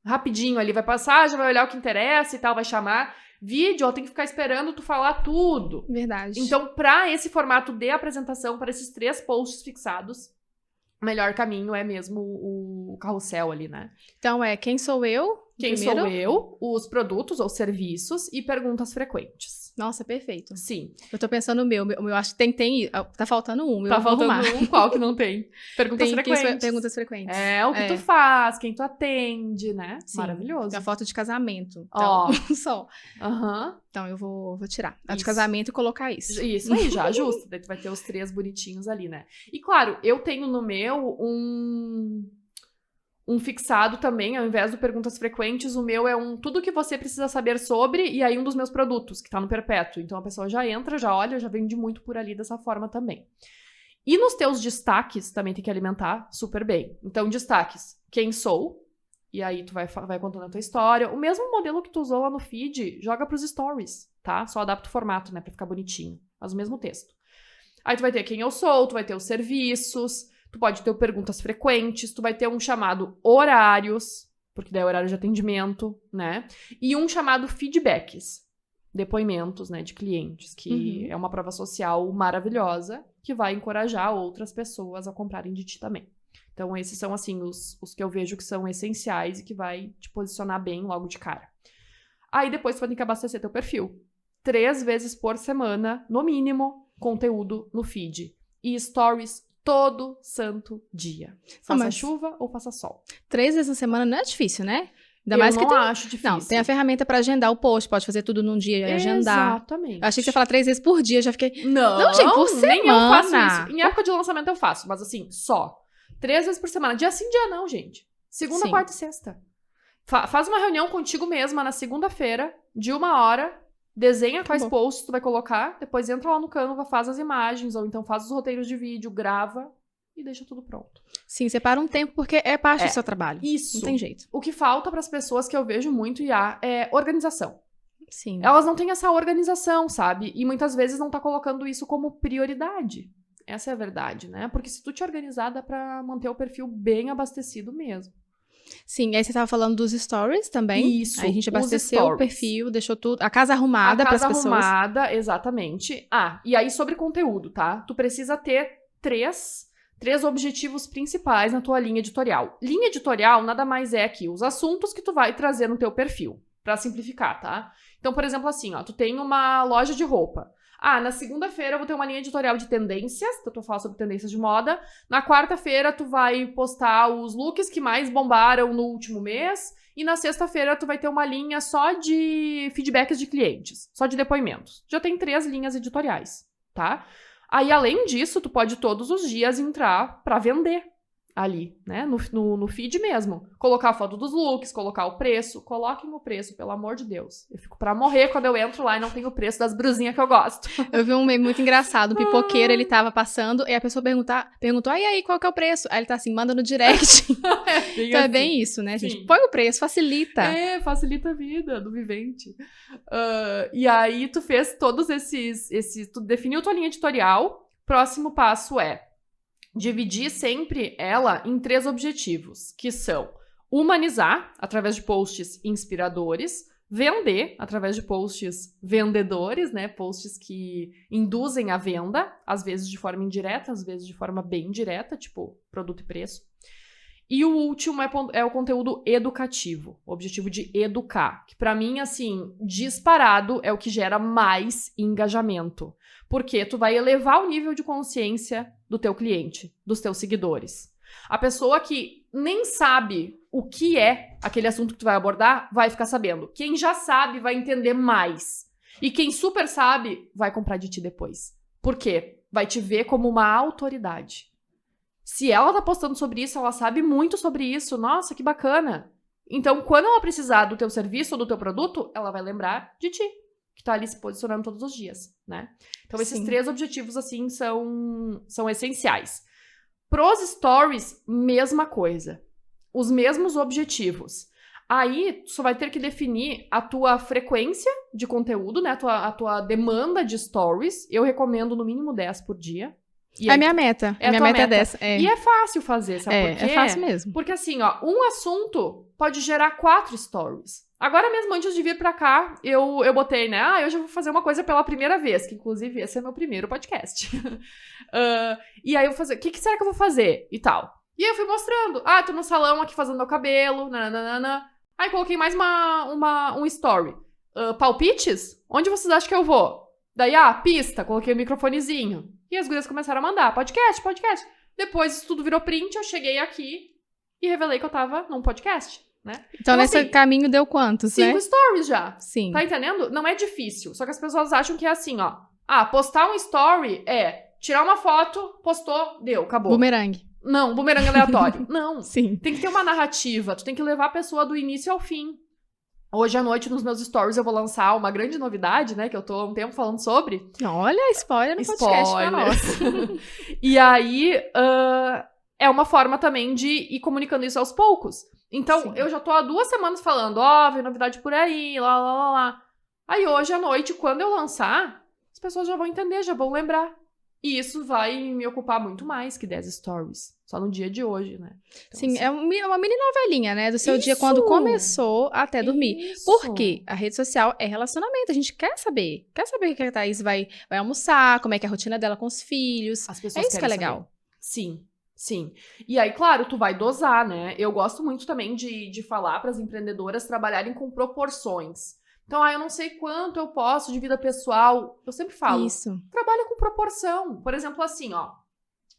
Rapidinho ali, vai passar, já vai olhar o que interessa e tal, vai chamar. Vídeo, ela tem que ficar esperando tu falar tudo. Verdade. Então, para esse formato de apresentação, para esses 3 posts fixados, o melhor caminho é mesmo o carrossel ali, né? Então, quem sou eu? Quem sou eu, os produtos ou serviços e perguntas frequentes. Nossa, perfeito. Sim. Eu tô pensando no meu. O meu acho que tem. Tá faltando um. Tá faltando um. Qual que não tem? Perguntas frequentes. Perguntas frequentes. O que tu faz, quem tu atende, né? Sim. Maravilhoso. A foto de casamento. Então, só. Então, eu vou tirar a de casamento e colocar isso. Isso aí, já ajusta. Daí tu vai ter os 3 bonitinhos ali, né? E claro, eu tenho no meu um fixado também, ao invés do perguntas frequentes, o meu é tudo que você precisa saber sobre, e aí um dos meus produtos, que tá no perpétuo. Então a pessoa já entra, já olha, já vende muito por ali dessa forma também. E nos teus destaques, também tem que alimentar super bem. Então, destaques, quem sou, e aí tu vai contando a tua história. O mesmo modelo que tu usou lá no feed, joga pros stories, tá? Só adapta o formato, né, pra ficar bonitinho. Faz o mesmo texto. Aí tu vai ter quem eu sou, tu vai ter os serviços, tu pode ter perguntas frequentes, tu vai ter um chamado horários, porque daí é horário de atendimento, né? E um chamado feedbacks, depoimentos, né, de clientes, que é uma prova social maravilhosa, que vai encorajar outras pessoas a comprarem de ti também. Então, esses são, assim, os que eu vejo que são essenciais e que vai te posicionar bem logo de cara. Aí, depois, tu vai ter que abastecer teu perfil. 3 vezes por semana, no mínimo, conteúdo no feed. E stories todo santo dia. Faça chuva ou faça sol. 3 vezes na semana não é difícil, né? Ainda eu mais não que acho difícil. Não, tem a ferramenta pra agendar o post, pode fazer tudo num dia e agendar. Exatamente. Eu achei que você ia falar 3 vezes por dia, já fiquei... Não, gente, por semana. Nem eu faço isso. Em época de lançamento eu faço, mas assim, só. 3 vezes por semana. Dia sim, dia não, gente. Segunda, quarta e sexta. Faz uma reunião contigo mesma na segunda-feira, de 1 hora, desenha quais posts tu vai colocar, depois entra lá no Canva, faz as imagens, ou então faz os roteiros de vídeo, grava e deixa tudo pronto. Sim, separa um tempo porque é parte do seu trabalho. Isso. Não tem jeito. O que falta para as pessoas que eu vejo muito é organização. Sim. Elas não têm essa organização, sabe? E muitas vezes não tá colocando isso como prioridade. Essa é a verdade, né? Porque se tu te organizar, dá pra manter o perfil bem abastecido mesmo. Sim, aí você tava falando dos stories também. Isso. Aí a gente abasteceu o perfil, deixou tudo, a casa arrumada para as pessoas. A casa arrumada, exatamente. E aí sobre conteúdo, tá? Tu precisa ter 3 objetivos principais na tua linha editorial. Linha editorial nada mais é que os assuntos que tu vai trazer no teu perfil, pra simplificar, tá? Então, por exemplo, assim, ó, tu tem uma loja de roupa. Na segunda-feira eu vou ter uma linha editorial de tendências, que eu tô falando sobre tendências de moda. Na quarta-feira tu vai postar os looks que mais bombaram no último mês. E na sexta-feira tu vai ter uma linha só de feedbacks de clientes, só de depoimentos. Já tem 3 linhas editoriais, tá? Aí, além disso, tu pode todos os dias entrar pra vender ali, né? No feed mesmo. Colocar a foto dos looks, colocar o preço. Coloquem o preço, pelo amor de Deus. Eu fico pra morrer quando eu entro lá e não tem o preço das brusinhas que eu gosto. Eu vi um meme muito engraçado. Um pipoqueiro, ele tava passando e a pessoa perguntou, e aí, qual que é o preço? Aí ele tá assim, manda no direct. Então é bem isso, né, gente? Põe o preço, facilita. Facilita a vida do vivente. E aí, tu fez todos esses... Tu definiu tua linha editorial. Próximo passo é dividir sempre ela em 3 objetivos, que são humanizar, através de posts inspiradores, vender, através de posts vendedores, né, posts que induzem a venda, às vezes de forma indireta, às vezes de forma bem direta, tipo produto e preço. E o último é o conteúdo educativo, o objetivo de educar, que pra mim, assim, disparado é o que gera mais engajamento. Porque tu vai elevar o nível de consciência do teu cliente, dos teus seguidores. A pessoa que nem sabe o que é aquele assunto que tu vai abordar, vai ficar sabendo. Quem já sabe vai entender mais. E quem super sabe, vai comprar de ti depois. Por quê? Vai te ver como uma autoridade. Se ela tá postando sobre isso, ela sabe muito sobre isso. Nossa, que bacana. Então, quando ela precisar do teu serviço ou do teu produto, ela vai lembrar de ti, que tá ali se posicionando todos os dias, né? Então, esses 3 objetivos, assim, são essenciais. Pros stories, mesma coisa. Os mesmos objetivos. Aí, tu só vai ter que definir a tua frequência de conteúdo, né? A tua demanda de stories. Eu recomendo no mínimo 10 por dia. É a minha meta. Minha meta é dessa. E é fácil fazer, sabe por quê? É fácil mesmo. Porque assim, ó, um assunto pode gerar 4 stories. Agora mesmo, antes de vir pra cá, eu botei, né? Hoje eu vou fazer uma coisa pela primeira vez, que inclusive esse é meu primeiro podcast. E aí eu vou fazer, o que será que eu vou fazer? E tal. E aí eu fui mostrando. Tô no salão aqui fazendo meu cabelo, nananana. Aí coloquei mais um story. Palpites? Onde vocês acham que eu vou? Daí, pista, coloquei o microfonezinho. E as gurias começaram a mandar, podcast. Depois isso tudo virou print, eu cheguei aqui e revelei que eu tava num podcast, né? Então nesse assim, caminho deu quantos, 5 stories já. Sim. Tá entendendo? Não é difícil. Só que as pessoas acham que é assim, ó. Postar um story é tirar uma foto, postou, deu, acabou. Bumerangue. Não, bumerangue aleatório. Não. Sim. Tem que ter uma narrativa. Tu tem que levar a pessoa do início ao fim. Hoje à noite, nos meus stories, eu vou lançar uma grande novidade, né? Que eu tô há um tempo falando sobre. Olha, spoiler no podcast pra nós. E aí, é uma forma também de ir comunicando isso aos poucos. Então, Sim. eu já tô há 2 semanas falando, vem novidade por aí, lá. Aí hoje à noite, quando eu lançar, as pessoas já vão entender, já vão lembrar. E isso vai me ocupar muito mais que 10 stories. Só no dia de hoje, né? Então, Sim, assim, é uma mini novelinha, né? Do seu dia Isso! quando começou até dormir. Isso! Porque a rede social é relacionamento. A gente quer saber. Quer saber o que a Thaís vai almoçar, como é que é a rotina dela com os filhos. As pessoas É isso que é querem legal. saber. Sim. E aí, claro, tu vai dosar, né? Eu gosto muito também de falar para as empreendedoras trabalharem com proporções. Então, eu não sei quanto eu posso de vida pessoal. Eu sempre falo, Isso. trabalha com proporção. Por exemplo, assim,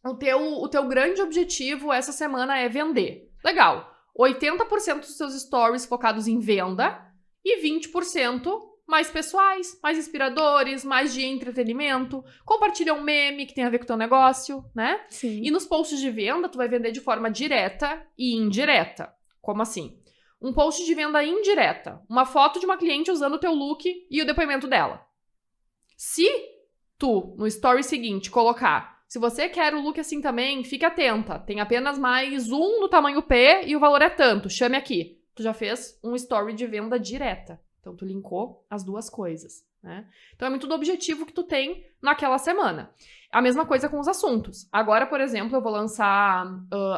o teu grande objetivo essa semana é vender. Legal. 80% dos seus stories focados em venda e 20% mais pessoais, mais inspiradores, mais de entretenimento. Compartilha um meme que tem a ver com o teu negócio, né? Sim. E nos posts de venda, tu vai vender de forma direta e indireta. Como assim? Um post de venda indireta. Uma foto de uma cliente usando o teu look e o depoimento dela. Se tu, no story seguinte, colocar, se você quer o look assim também, fique atenta. Tem apenas mais um no tamanho P e o valor é tanto. Chame aqui. Tu já fez um story de venda direta. Então, tu linkou as duas coisas, né? Então, é muito do objetivo que tu tem naquela semana. A mesma coisa com os assuntos. Agora, por exemplo, eu vou lançar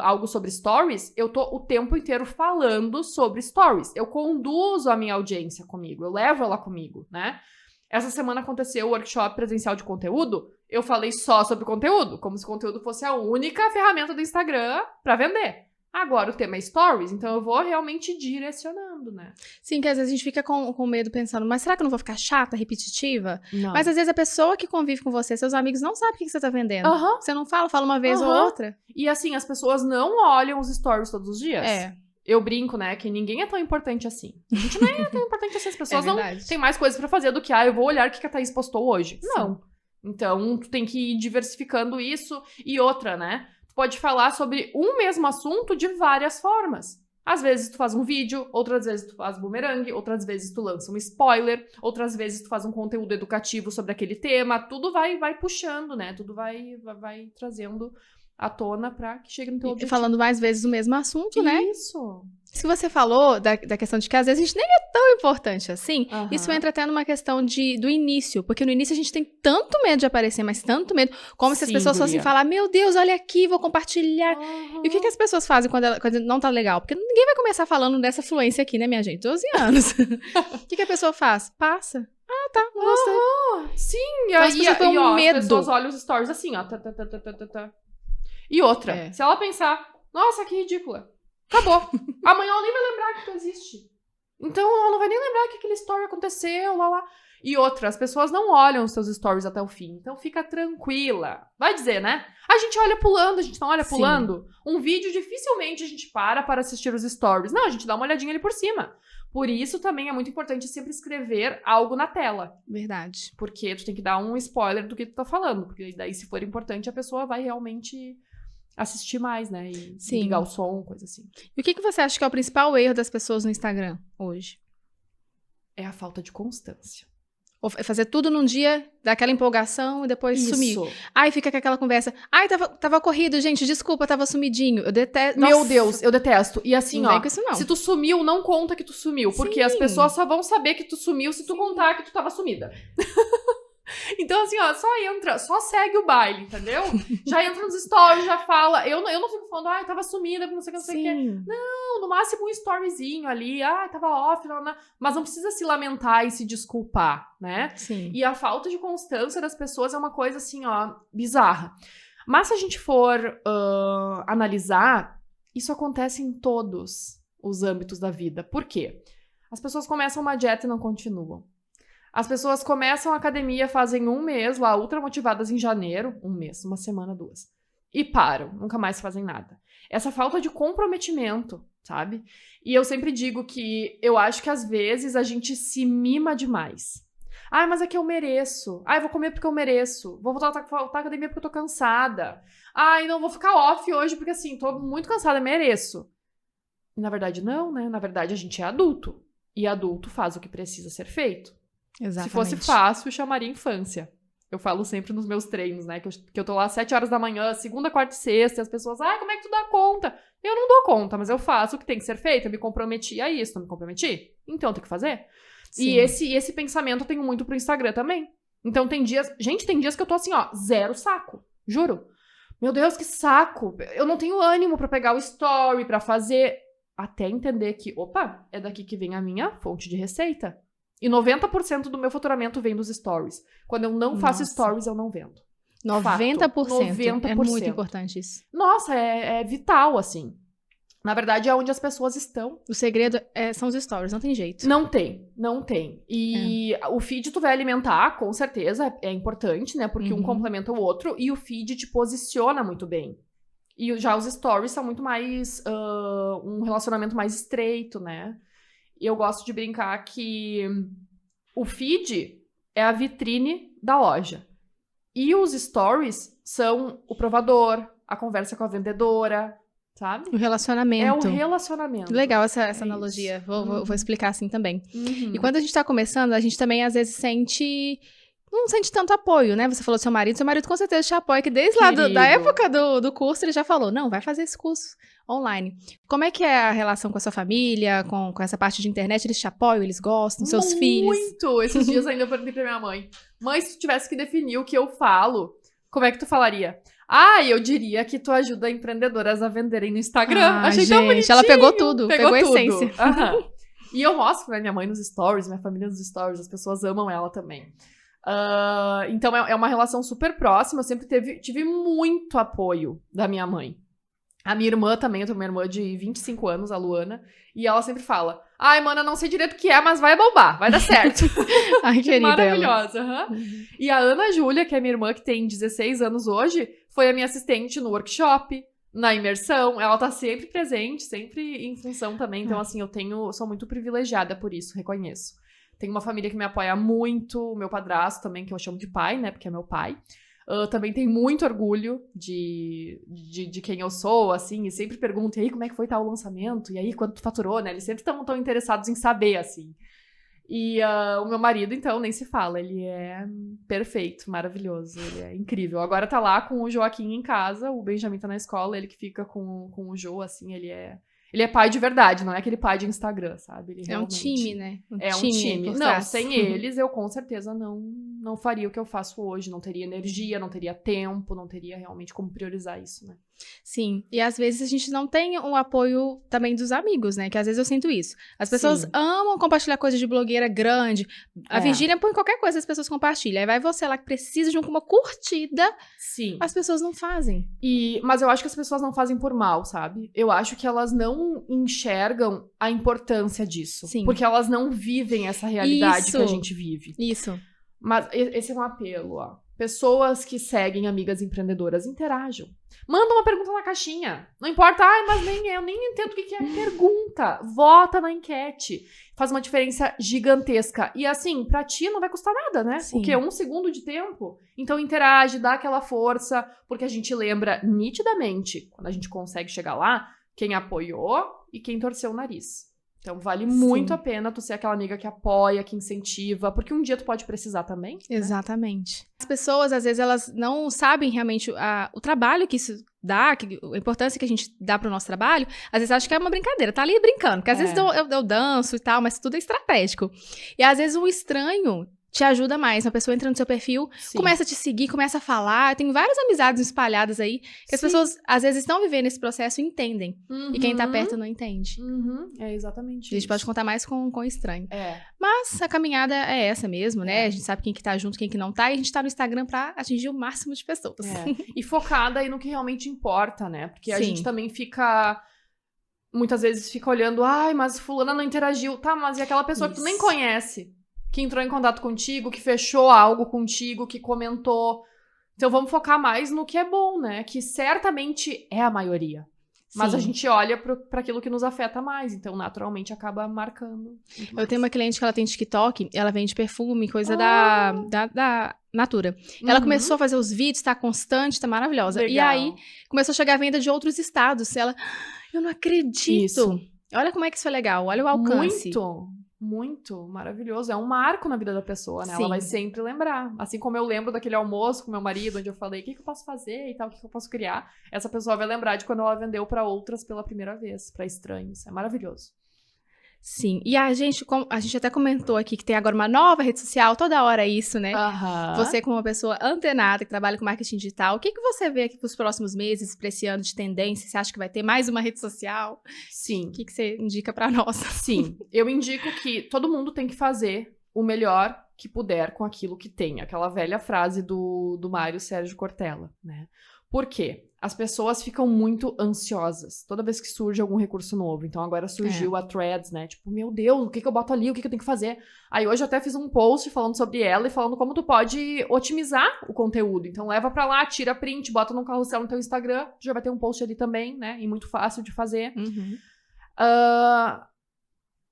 algo sobre stories, eu tô o tempo inteiro falando sobre stories. Eu conduzo a minha audiência comigo, eu levo ela comigo, né? Essa semana aconteceu o workshop presencial de conteúdo, eu falei só sobre conteúdo, como se o conteúdo fosse a única ferramenta do Instagram pra vender. Agora o tema é stories, então eu vou realmente direcionando, né? Sim, que às vezes a gente fica com medo pensando, mas será que eu não vou ficar chata, repetitiva? Não. Mas às vezes a pessoa que convive com você, seus amigos, não sabe o que você tá vendendo. Aham. Você não fala uma vez ou outra. E assim, as pessoas não olham os stories todos os dias. É. Eu brinco, né, que ninguém é tão importante assim. A gente não é tão importante assim. As pessoas não têm mais coisas pra fazer do que, eu vou olhar o que a Thaís postou hoje. Sim. Não. Então, tu tem que ir diversificando isso. E outra, né? Tu pode falar sobre um mesmo assunto de várias formas. Às vezes tu faz um vídeo, outras vezes tu faz bumerangue, outras vezes tu lança um spoiler, outras vezes tu faz um conteúdo educativo sobre aquele tema. Tudo vai puxando, né? Tudo vai trazendo à tona pra que chegue no teu objetivo. E falando mais vezes o mesmo assunto, né? Isso. Se você falou da questão de que às vezes a gente nem é tão importante assim, isso entra até numa questão do início, porque no início a gente tem tanto medo de aparecer, mas tanto medo, como se as pessoas fossem falar, meu Deus, olha aqui, vou compartilhar. E o que as pessoas fazem quando não tá legal? Porque ninguém vai começar falando dessa fluência aqui, né, minha gente? 12 anos. O que a pessoa faz? Passa. Tá, não gostei. Sim, então, as pessoas têm um medo. As pessoas olham os stories assim, ó. E outra, se ela pensar, nossa, que ridícula. Acabou. Amanhã ela nem vai lembrar que tu existe. Então, ela não vai nem lembrar que aquele story aconteceu, lá. E outra, as pessoas não olham os seus stories até o fim. Então, fica tranquila. Vai dizer, né? A gente olha pulando, a gente não olha pulando. Um vídeo, dificilmente a gente para assistir os stories. Não, a gente dá uma olhadinha ali por cima. Por isso, também é muito importante sempre escrever algo na tela. Verdade. Porque tu tem que dar um spoiler do que tu tá falando. Porque daí, se for importante, a pessoa vai realmente assistir mais, né? E ligar o som, coisa assim. E o que você acha que é o principal erro das pessoas no Instagram hoje? É a falta de constância. Ou fazer tudo num dia, dar aquela empolgação e depois sumir. Aí fica com aquela conversa. Ai, tava corrido, gente, desculpa, tava sumidinho. Eu detesto. Meu Deus, eu detesto. E assim, não vem com isso, não. Se tu sumiu, não conta que tu sumiu. Porque as pessoas só vão saber que tu sumiu se tu contar que tu tava sumida. Então, assim, só entra, só segue o baile, entendeu? Já entra nos stories, já fala. Eu não fico falando, tava sumida, não sei o que. Não, no máximo um storyzinho ali, tava off, não. Mas não precisa se lamentar e se desculpar, né? Sim. E a falta de constância das pessoas é uma coisa, assim, bizarra. Mas se a gente for analisar, isso acontece em todos os âmbitos da vida. Por quê? As pessoas começam uma dieta e não continuam. As pessoas começam a academia, fazem 1 mês lá, ultra motivadas em janeiro, 1 mês, 1 semana, 2. E param, nunca mais fazem nada. Essa falta de comprometimento, sabe? E eu sempre digo que eu acho que às vezes a gente se mima demais. Ai, mas é que eu mereço. Ai, vou comer porque eu mereço. Vou voltar à academia porque eu tô cansada. Ai, não, vou ficar off hoje porque, assim, tô muito cansada, mereço. E, na verdade, não, né? Na verdade, a gente é adulto. E adulto faz o que precisa ser feito. Exatamente. Se fosse fácil, eu chamaria infância. Eu falo sempre nos meus treinos, né? Que eu tô lá às 7 horas da manhã, segunda, quarta e sexta, e as pessoas, como é que tu dá conta? Eu não dou conta, mas eu faço o que tem que ser feito. Eu me comprometi a isso, não me comprometi? Então eu tenho que fazer. Sim. E esse pensamento eu tenho muito pro Instagram também. Então tem dias... Gente, tem dias que eu tô assim, ó, 0 saco. Juro. Meu Deus, que saco. Eu não tenho ânimo pra pegar o story, pra fazer... Até entender que, opa, é daqui que vem a minha fonte de receita. E 90% do meu faturamento vem dos stories. Quando eu não faço stories, eu não vendo. 90%. Fato, 90%. É muito importante isso. Nossa, é vital, assim. Na verdade, é onde as pessoas estão. O segredo são os stories, não tem jeito. Não tem. E o feed tu vai alimentar, com certeza, é importante, né? Porque um complementa o outro. E o feed te posiciona muito bem. E já os stories são muito mais... um relacionamento mais estreito, né? E eu gosto de brincar que o feed é a vitrine da loja. E os stories são o provador, a conversa com a vendedora, sabe? O relacionamento. É o relacionamento. Legal essa analogia. Vou explicar assim também. E quando a gente tá começando, a gente também às vezes não sente tanto apoio, né? Você falou do seu marido com certeza te apoia, que desde lá da época do curso ele já falou, não, vai fazer esse curso online. Como é que é a relação com a sua família, com essa parte de internet? Eles te apoiam, eles gostam, seus filhos? Muito! Esses dias ainda eu perguntei pra minha mãe, se tu tivesse que definir o que eu falo, como é que tu falaria? Eu diria que tu ajuda empreendedoras a venderem no Instagram. Achei tão bonitinho. Ela pegou tudo, pegou a essência. E eu mostro pra minha mãe nos stories, minha família nos stories, as pessoas amam ela também. Então é uma relação super próxima. Eu sempre tive muito apoio da minha mãe. A minha irmã também, eu tenho uma irmã de 25 anos, a Luana, e ela sempre fala, mana, não sei direito o que é, mas vai bombar, vai dar certo. Ai, querida. Maravilhosa. E a Ana Júlia, que é minha irmã, que tem 16 anos hoje, foi a minha assistente no workshop, na imersão. Ela tá sempre presente, sempre em função também. Então, assim, sou muito privilegiada por isso, reconheço. Tenho uma família que me apoia muito, o meu padrasto também, que eu chamo de pai, né, porque é meu pai. Também tenho muito orgulho de quem eu sou, assim, e sempre pergunto, e aí, como é que foi tal lançamento? E aí, quanto tu faturou, né? Eles sempre estão tão interessados em saber, assim. E o meu marido, então, nem se fala, ele é perfeito, maravilhoso, ele é incrível. Agora tá lá com o Joaquim em casa, o Benjamin tá na escola, ele que fica com o Jo, assim, ele é pai de verdade, não é aquele pai de Instagram, sabe? Ele realmente... É um time, né? Um time. Não, sem eles, eu com certeza não faria o que eu faço hoje. Não teria energia, não teria tempo, não teria realmente como priorizar isso, né? Sim, e às vezes a gente não tem o apoio também dos amigos, né? Que às vezes eu sinto isso. As pessoas amam compartilhar coisas de blogueira grande. A Virgínia põe qualquer coisa, as pessoas compartilham. Aí vai você lá que precisa de uma curtida. Sim. As pessoas não fazem. Mas eu acho que as pessoas não fazem por mal, sabe? Eu acho que elas não enxergam a importância disso. Sim. Porque elas não vivem essa realidade que a gente vive. Isso. Mas esse é um apelo, ó. Pessoas que seguem amigas empreendedoras, interajam. Manda uma pergunta na caixinha. Não importa, mas eu nem entendo o que é pergunta. Vota na enquete. Faz uma diferença gigantesca. E assim, pra ti não vai custar nada, né? Sim. O quê? 1 segundo de tempo? Então interage, dá aquela força, porque a gente lembra nitidamente, quando a gente consegue chegar lá, quem apoiou e quem torceu o nariz. Então, vale muito a pena tu ser aquela amiga que apoia, que incentiva, porque um dia tu pode precisar também. Exatamente. Né? As pessoas, às vezes, elas não sabem realmente o trabalho que isso dá, a importância que a gente dá pro nosso trabalho. Às vezes, acham que é uma brincadeira, tá ali brincando. Porque às vezes eu danço e tal, mas tudo é estratégico. E às vezes, um estranho te ajuda mais. Uma pessoa entra no seu perfil, começa a te seguir, começa a falar. Tem várias amizades espalhadas aí, que as pessoas, às vezes, estão vivendo esse processo e entendem. E quem tá perto não entende. É exatamente isso. A gente pode contar mais com o estranho. Mas a caminhada é essa mesmo, né? A gente sabe quem que tá junto, quem que não tá. E a gente tá no Instagram pra atingir o máximo de pessoas. E focada aí no que realmente importa, né? Porque a gente também fica... Muitas vezes fica olhando, mas fulana não interagiu. Tá, mas e aquela pessoa que tu nem conhece? que entrou em contato contigo, que fechou algo contigo, que comentou. Então vamos focar mais no que é bom, né? Que certamente é a maioria. Mas a gente olha para aquilo que nos afeta mais, então naturalmente acaba marcando. Eu tenho uma cliente que ela tem TikTok, ela vende perfume, coisa da Natura. Ela começou a fazer os vídeos, tá constante, tá maravilhosa. Legal. E aí, começou a chegar a venda de outros estados. Ela, eu não acredito. Isso. Olha como é que isso é legal, olha o alcance. Muito maravilhoso. É um marco na vida da pessoa, né? Sim. Ela vai sempre lembrar. Assim como eu lembro daquele almoço com meu marido, onde eu falei, o que eu posso fazer e tal, o que eu posso criar. Essa pessoa vai lembrar de quando ela vendeu pra outras pela primeira vez, pra estranhos. É maravilhoso. Sim, e a gente até comentou aqui que tem agora uma nova rede social, toda hora é isso, né? Você como uma pessoa antenada, que trabalha com marketing digital, o que você vê aqui pros próximos meses, pra esse ano de tendência? Você acha que vai ter mais uma rede social? Sim. O que você indica pra nós? Sim, eu indico que todo mundo tem que fazer o melhor que puder com aquilo que tem. Aquela velha frase do Mário Sérgio Cortella, né? Por quê? As pessoas ficam muito ansiosas toda vez que surge algum recurso novo. Então, agora surgiu a Threads, né? Tipo, meu Deus, o que eu boto ali? O que eu tenho que fazer? Aí, hoje eu até fiz um post falando sobre ela e falando como tu pode otimizar o conteúdo. Então, leva pra lá, tira print, bota num carrossel no teu Instagram. Já vai ter um post ali também, né? E muito fácil de fazer.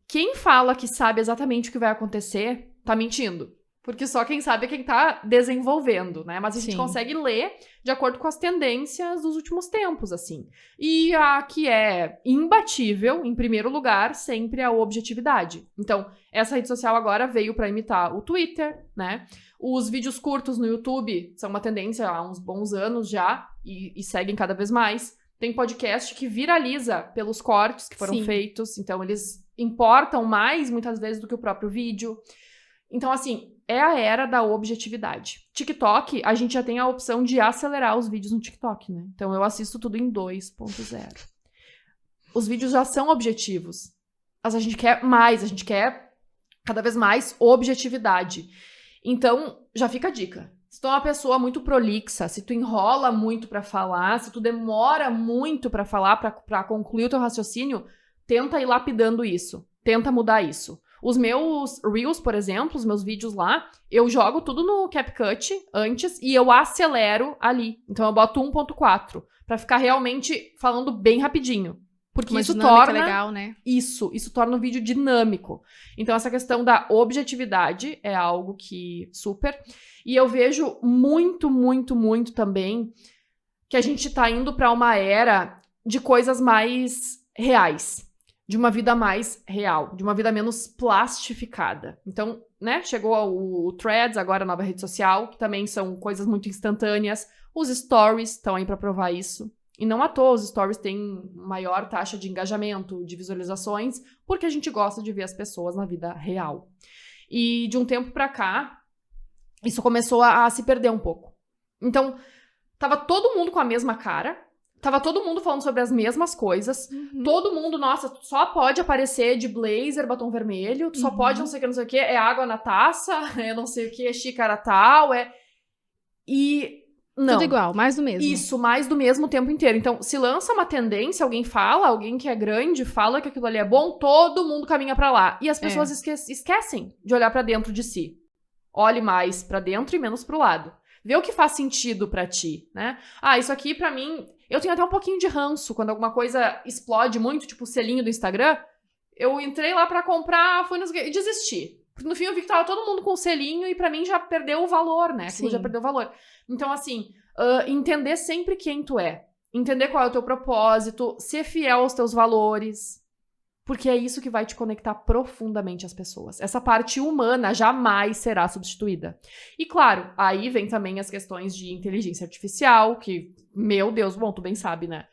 Quem fala que sabe exatamente o que vai acontecer, tá mentindo. Porque só quem sabe é quem tá desenvolvendo, né? Mas a gente consegue ler de acordo com as tendências dos últimos tempos, assim. E a que é imbatível, em primeiro lugar, sempre é a objetividade. Então, essa rede social agora veio pra imitar o Twitter, né? Os vídeos curtos no YouTube são uma tendência há uns bons anos já e seguem cada vez mais. Tem podcast que viraliza pelos cortes que foram feitos. Então, eles importam mais, muitas vezes, do que o próprio vídeo. Então, assim, é a era da objetividade. TikTok, a gente já tem a opção de acelerar os vídeos no TikTok, né? Então, eu assisto tudo em 2.0. Os vídeos já são objetivos. Mas a gente quer mais, a gente quer cada vez mais objetividade. Então, já fica a dica. Se tu é uma pessoa muito prolixa, se tu enrola muito pra falar, se tu demora muito pra falar, pra concluir o teu raciocínio, tenta ir lapidando isso. Tenta mudar isso. Os meus Reels, por exemplo, os meus vídeos lá, eu jogo tudo no CapCut antes e eu acelero ali. Então eu boto 1.4 pra ficar realmente falando bem rapidinho. Porque isso torna legal, né? Isso torna o vídeo dinâmico. Então essa questão da objetividade é algo que super. E eu vejo muito também que a gente tá indo pra uma era de coisas mais reais. De uma vida mais real, de uma vida menos plastificada. Então, né, chegou o Threads, agora a nova rede social, que também são coisas muito instantâneas. Os stories estão aí pra provar isso. E não à toa os stories têm maior taxa de engajamento, de visualizações, porque a gente gosta de ver as pessoas na vida real. E de um tempo pra cá, isso começou a se perder um pouco. Então, tava todo mundo com a mesma cara, tava todo mundo falando sobre as mesmas coisas. Todo mundo, nossa, tu só pode aparecer de blazer, batom vermelho. Tu só pode não sei o que, é água na taça, é não sei o que, é xícara tal, E não. Tudo igual, mais do mesmo. Isso, mais do mesmo o tempo inteiro. Então, se lança uma tendência, alguém fala, alguém que é grande fala que aquilo ali é bom, todo mundo caminha pra lá. E as pessoas esquecem de olhar pra dentro de si. Olhe mais pra dentro e menos pro lado. Vê o que faz sentido pra ti, né? Isso aqui pra mim... Eu tenho até um pouquinho de ranço quando alguma coisa explode muito, tipo o selinho do Instagram. Eu entrei lá pra comprar, fui e desisti. No fim eu vi que tava todo mundo com o selinho e pra mim já perdeu o valor, né? Aquilo já perdeu o valor. Então, assim, entender sempre quem tu é. Entender qual é o teu propósito, ser fiel aos teus valores. Porque é isso que vai te conectar profundamente às pessoas. Essa parte humana jamais será substituída. E claro, aí vem também as questões de inteligência artificial, que, meu Deus, bom, tu bem sabe, né?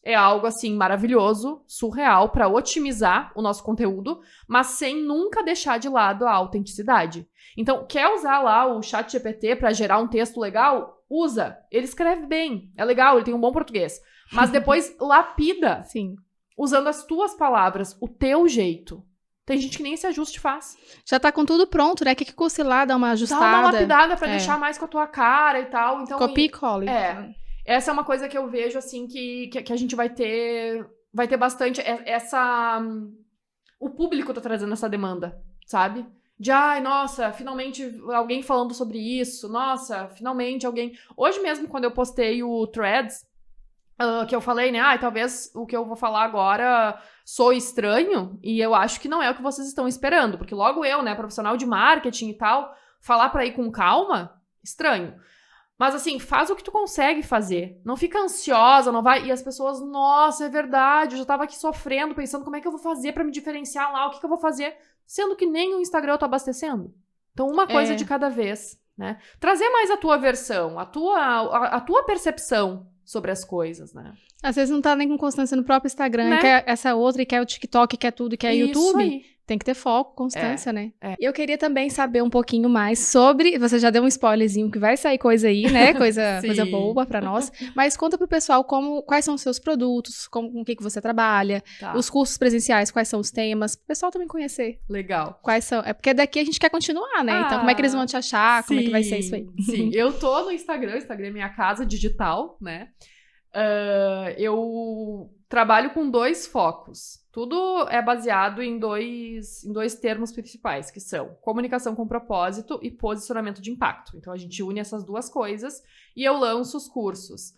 É algo, assim, maravilhoso, surreal, para otimizar o nosso conteúdo, mas sem nunca deixar de lado a autenticidade. Então, quer usar lá o ChatGPT para gerar um texto legal? Usa. Ele escreve bem, é legal, ele tem um bom português. Mas depois lapida. Sim. Usando as tuas palavras, o teu jeito. Tem gente que nem esse ajuste faz. Já tá com tudo pronto, né? O que custa ir lá dar uma ajustada? Dá uma lapidada pra deixar mais com a tua cara e tal. Então, copia e cola. Essa é uma coisa que eu vejo, assim, que a gente vai ter bastante. O público tá trazendo essa demanda, sabe? De, ai, nossa, finalmente alguém falando sobre isso. Nossa, finalmente alguém... Hoje mesmo, quando eu postei o Threads, que eu falei, né? Talvez o que eu vou falar agora soe estranho. E eu acho que não é o que vocês estão esperando. Porque logo eu, né, profissional de marketing e tal, falar pra ir com calma, estranho. Mas assim, faz o que tu consegue fazer. Não fica ansiosa, não vai... E as pessoas, nossa, é verdade, eu já tava aqui sofrendo, pensando como é que eu vou fazer pra me diferenciar lá, o que eu vou fazer... Sendo que nem o Instagram eu tô abastecendo. Então, uma coisa de cada vez, né? Trazer mais a tua versão, a tua percepção sobre as coisas, né? Às vezes não tá nem com constância no próprio Instagram, né? E quer essa outra, e quer o TikTok, e quer tudo, e quer YouTube. Aí. Tem que ter foco, constância, né? E eu queria também saber um pouquinho mais sobre... Você já deu um spoilerzinho que vai sair coisa aí, né? Coisa boa pra nós. Mas conta pro pessoal quais são os seus produtos, com o que você trabalha, os cursos presenciais, quais são os temas, pro pessoal também conhecer. Legal. Quais são... É porque daqui a gente quer continuar, né? Então, como é que eles vão te achar? Como é que vai ser isso aí? Sim, eu tô no Instagram, o Instagram é minha casa digital, né? Eu trabalho com 2 focos. Tudo é baseado em dois termos principais, que são comunicação com propósito e posicionamento de impacto. Então, a gente une essas 2 coisas e eu lanço os cursos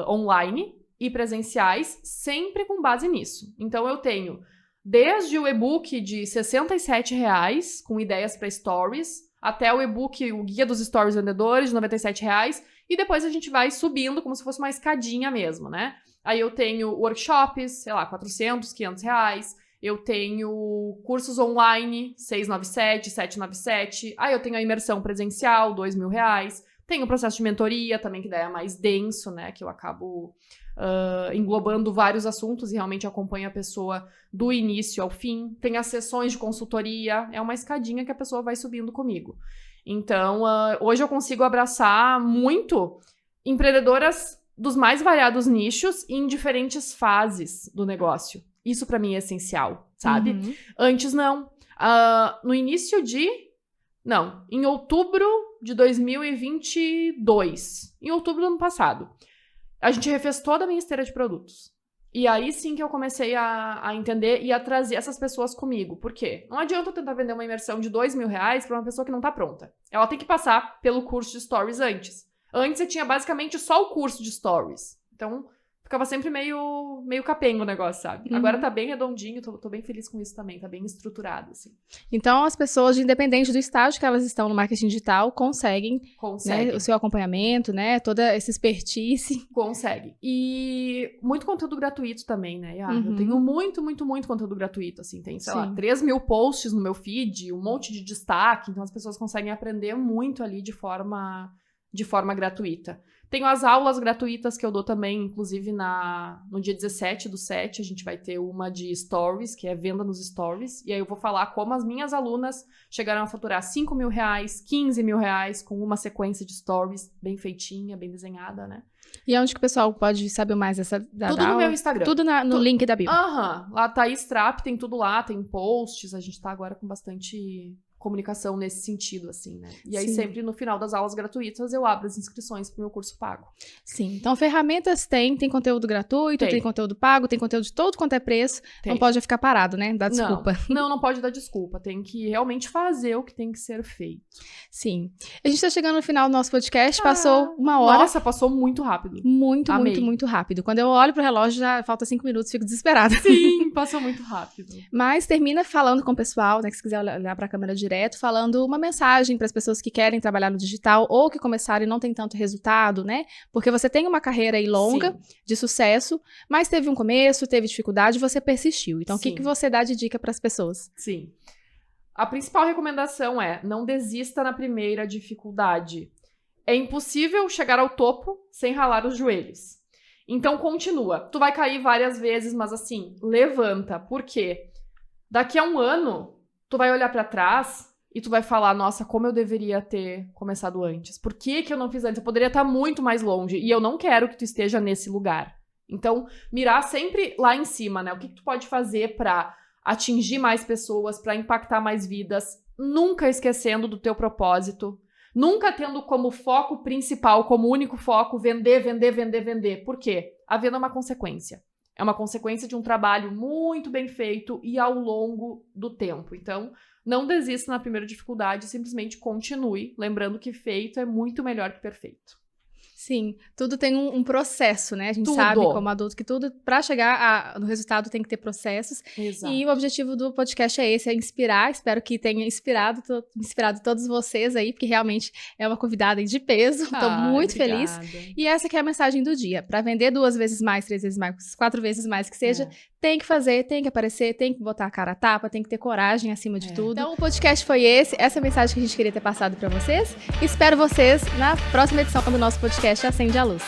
online e presenciais, sempre com base nisso. Então, eu tenho desde o e-book de R$ 67,00, com ideias para stories, até o e-book, o Guia dos Stories Vendedores, de R$ 97,00, e depois a gente vai subindo como se fosse uma escadinha mesmo, né? Aí eu tenho workshops, sei lá, R$400, R$500. Eu tenho cursos online, 697, 797. Aí eu tenho a imersão presencial, R$2.000. Tenho o processo de mentoria também, que daí é mais denso, né? Que eu acabo englobando vários assuntos e realmente acompanho a pessoa do início ao fim. Tem as sessões de consultoria. É uma escadinha que a pessoa vai subindo comigo. Então, hoje eu consigo abraçar muito empreendedoras dos mais variados nichos e em diferentes fases do negócio. Isso pra mim é essencial, sabe? Uhum. Antes não. No início em outubro de 2022. Em outubro do ano passado. A gente refez toda a minha esteira de produtos. E aí sim que eu comecei a entender e a trazer essas pessoas comigo. Por quê? Não adianta eu tentar vender uma imersão de R$2.000 pra uma pessoa que não tá pronta. Ela tem que passar pelo curso de stories antes. Antes eu tinha basicamente só o curso de stories. Então, ficava sempre meio capenga o negócio, sabe? Agora tá bem redondinho, tô bem feliz com isso também, tá bem estruturado, assim. Então, as pessoas, independente do estágio que elas estão no marketing digital, conseguem. Né, o seu acompanhamento, né? Toda essa expertise. Consegue. E muito conteúdo gratuito também, né? Eu tenho muito conteúdo gratuito, assim. Tem, sei lá, 3.000 posts no meu feed, um monte de destaque. Então, as pessoas conseguem aprender muito ali de forma gratuita. Tenho as aulas gratuitas que eu dou também, inclusive no dia 17/7, a gente vai ter uma de stories, que é venda nos stories, e aí eu vou falar como as minhas alunas chegaram a faturar R$5.000, R$15.000, com uma sequência de stories bem feitinha, bem desenhada, né? E onde que o pessoal pode saber mais dessa Tudo no meu Instagram. Tudo no link da bio. Lá Thaís Trapp, tem tudo lá, tem posts, a gente tá agora com bastante comunicação nesse sentido, assim, né? E aí, sempre no final das aulas gratuitas, eu abro as inscrições pro meu curso pago. Sim. Então, ferramentas tem conteúdo gratuito, tem conteúdo pago, tem conteúdo de todo quanto é preço. Não pode ficar parado, né? Dá desculpa. Não pode dar desculpa. Tem que realmente fazer o que tem que ser feito. Sim. A gente tá chegando no final do nosso podcast, passou 1 hora. Nossa, passou muito rápido. Muito rápido. Quando eu olho pro relógio, já falta 5 minutos, fico desesperada. Sim, passou muito rápido. Mas termina falando com o pessoal, né? Que se quiser olhar pra câmera direto, falando uma mensagem para as pessoas que querem trabalhar no digital ou que começaram e não tem tanto resultado, né? Porque você tem uma carreira aí longa, de sucesso, mas teve um começo, teve dificuldade e você persistiu. Então, o que você dá de dica para as pessoas? Sim. A principal recomendação é: não desista na primeira dificuldade. É impossível chegar ao topo sem ralar os joelhos. Então, continua. Tu vai cair várias vezes, mas assim, levanta. Por quê? Daqui a 1 ano, tu vai olhar pra trás e tu vai falar: nossa, como eu deveria ter começado antes. Por que eu não fiz antes? Eu poderia estar muito mais longe. E eu não quero que tu esteja nesse lugar. Então, mirar sempre lá em cima, né? O que tu pode fazer pra atingir mais pessoas, pra impactar mais vidas, nunca esquecendo do teu propósito. Nunca tendo como foco principal, como único foco, vender. Por quê? A venda é uma consequência. é uma consequência de um trabalho muito bem feito e ao longo do tempo. Então, não desista na primeira dificuldade, simplesmente continue, lembrando que feito é muito melhor que perfeito. Sim, tudo tem um processo, né? A gente sabe, como adulto, que tudo, para chegar no resultado, tem que ter processos. Exato. E o objetivo do podcast é esse, é inspirar. Espero que tenha inspirado todos vocês aí, porque realmente é uma convidada de peso. Estou muito feliz. E essa que é a mensagem do dia. Para vender 2 vezes mais, 3 vezes mais, 4 vezes mais que seja, tem que fazer, tem que aparecer, tem que botar a cara a tapa, tem que ter coragem acima de tudo. Então, o podcast foi essa mensagem que a gente queria ter passado para vocês. Espero vocês na próxima edição do nosso podcast Acende a Luz.